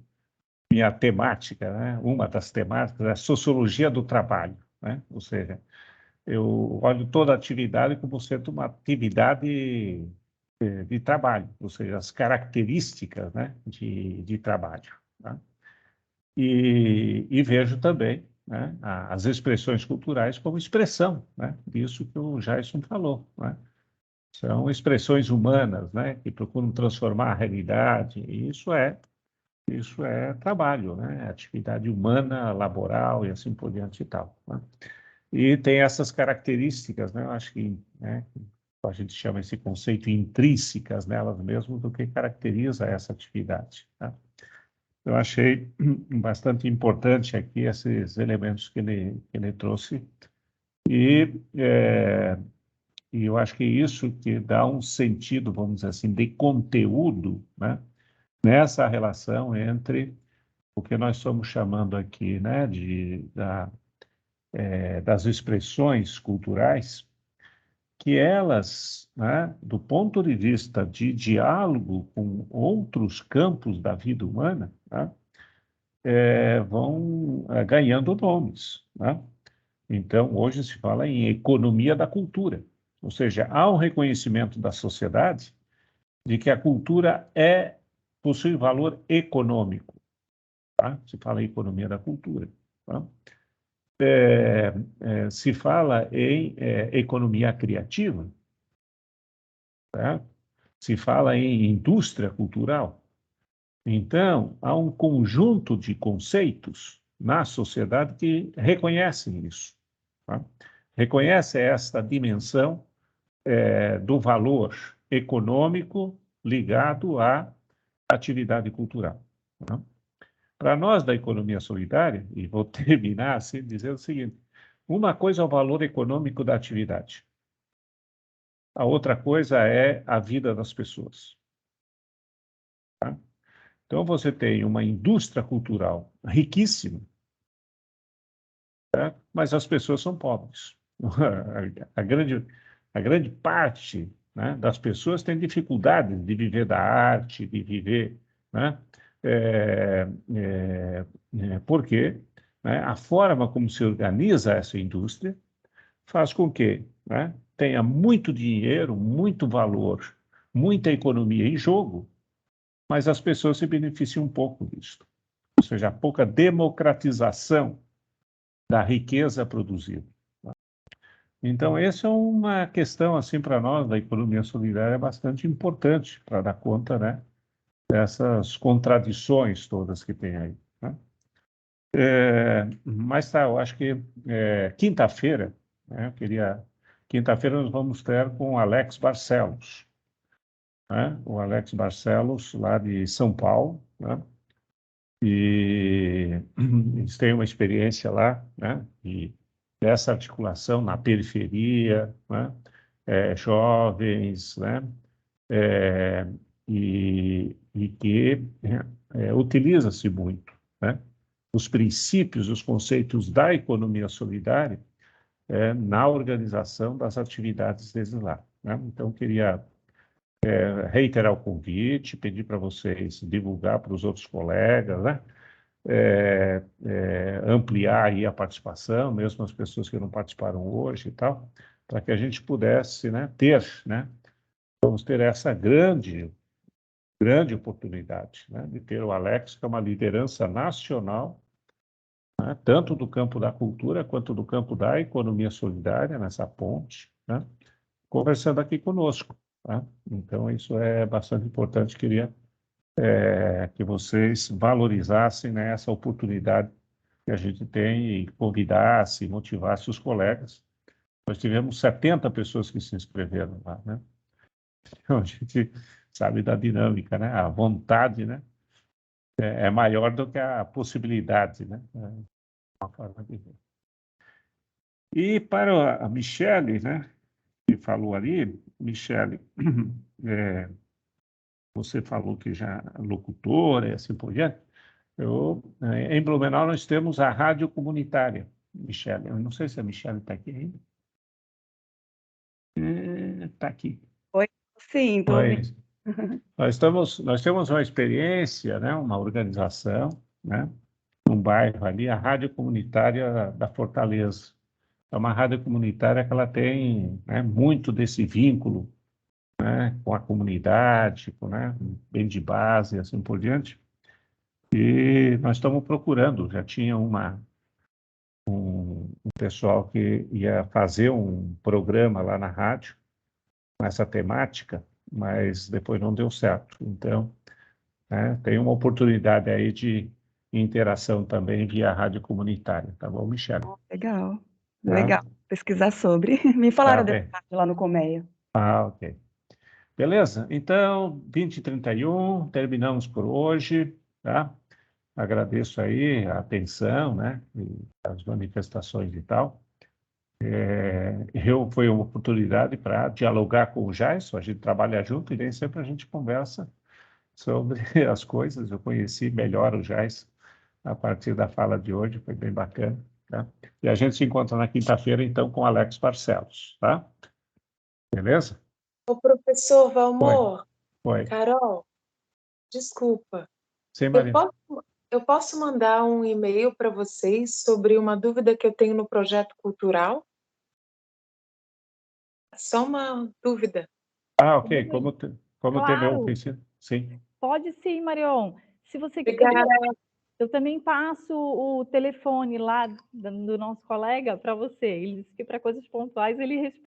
minha temática, né? Uma das temáticas é a sociologia do trabalho, né? Ou seja, eu olho toda atividade como sendo uma atividade de trabalho, ou seja, as características, né, de trabalho. Tá? E vejo também, né, as expressões culturais como expressão, né, disso que o Jason falou. Né? São expressões humanas, né, que procuram transformar a realidade, e isso é trabalho, né, atividade humana, laboral e assim por diante e tal. Né? E tem essas características, né, eu acho que, né, a gente chama esse conceito intrínsecas nelas mesmo do que caracteriza essa atividade. Tá? Eu achei bastante importante aqui esses elementos que ele trouxe e eu acho que isso que dá um sentido, vamos dizer assim, de conteúdo, né, nessa relação entre o que nós estamos chamando aqui, né, das expressões culturais, que elas, né, do ponto de vista de diálogo com outros campos da vida humana, né, vão ganhando nomes, né? Então, hoje se fala em economia da cultura, ou seja, há um reconhecimento da sociedade de que a cultura possui valor econômico, tá? Se fala em economia da cultura, tá? Se fala em economia criativa, tá? Se fala em indústria cultural. Então, há um conjunto de conceitos na sociedade que reconhecem isso, tá? Reconhece esta dimensão do valor econômico ligado à atividade cultural, tá? Para nós da economia solidária, e vou terminar assim, dizendo o seguinte: uma coisa é o valor econômico da atividade, a outra coisa é a vida das pessoas, tá? Então, você tem uma indústria cultural riquíssima, tá? Mas as pessoas são pobres. A grande parte, né, das pessoas tem dificuldade de viver da arte, de viver, né? Porque, né, a forma como se organiza essa indústria faz com que, né, tenha muito dinheiro, muito valor, muita economia em jogo, mas as pessoas se beneficiam um pouco disso. Ou seja, a pouca democratização da riqueza produzida. Então, essa é uma questão, assim, para nós, da economia solidária, bastante importante para dar conta, né, dessas contradições todas que tem aí, né? Mas tá, eu acho que quinta-feira, né, quinta-feira nós vamos ter com o Alex Barcelos, né? O Alex Barcelos, lá de São Paulo, né? E eles têm uma experiência lá, né, dessa articulação na periferia, né, jovens, né, e que utiliza-se muito, né, os princípios, os conceitos da economia solidária na organização das atividades deles lá, né? Então, queria reiterar o convite, pedir para vocês divulgar para os outros colegas, né? Ampliar aí a participação, mesmo as pessoas que não participaram hoje e tal, para que a gente pudesse, né, vamos ter essa grande oportunidade, né, de ter o Alex, que é uma liderança nacional, né, tanto do campo da cultura quanto do campo da economia solidária, nessa ponte, né, conversando aqui conosco, tá? Então, isso é bastante importante, queria que vocês valorizassem, né, essa oportunidade que a gente tem e convidasse, motivasse os colegas. Nós tivemos 70 pessoas que se inscreveram lá, né? Então, a gente sabe da dinâmica, né? A vontade, né, é maior do que a possibilidade, né? É uma forma de ver. E para a Michele, né, que falou ali, Michele, você falou que já é locutora e assim por diante. Em Blumenau, nós temos a rádio comunitária, Michele. Eu não sei se a Michele está aqui ainda. Está aqui. Oi, sim, estou ouvindo. Nós temos uma experiência, né, uma organização, né, num bairro ali, a Rádio Comunitária da Fortaleza. É uma rádio comunitária que ela tem, né, muito desse vínculo, né, com a comunidade, né, bem de base e assim por diante. E nós estamos procurando, já tinha um pessoal que ia fazer um programa lá na rádio, com essa temática, mas depois não deu certo. Então, né, tem uma oportunidade aí de interação também via rádio comunitária, tá bom, Michele? Legal, Tá? legal. Pesquisar sobre. Me falaram Tá dessa bem. parte lá no Colmeia. Ok. Beleza? Então, 20h31, terminamos por hoje, tá? Agradeço aí a atenção, né, e as manifestações e tal. Foi uma oportunidade para dialogar com o Jason, a gente trabalha junto e nem sempre a gente conversa sobre as coisas. Eu conheci melhor o Jason a partir da fala de hoje, foi bem bacana. Tá? E a gente se encontra na quinta-feira, então, com Alex Barcelos, tá? Beleza? Ô, professor Valmor, Foi. Carol, desculpa. Sim, Eu Maria. posso mandar um e-mail para vocês sobre uma dúvida que eu tenho no projeto cultural? Só uma dúvida. Ok. Como teve Claro. oficina? Sim. Pode sim, Marion. Se você Obrigada. eu também passo o telefone lá do nosso colega para você. Ele disse que para coisas pontuais ele responde.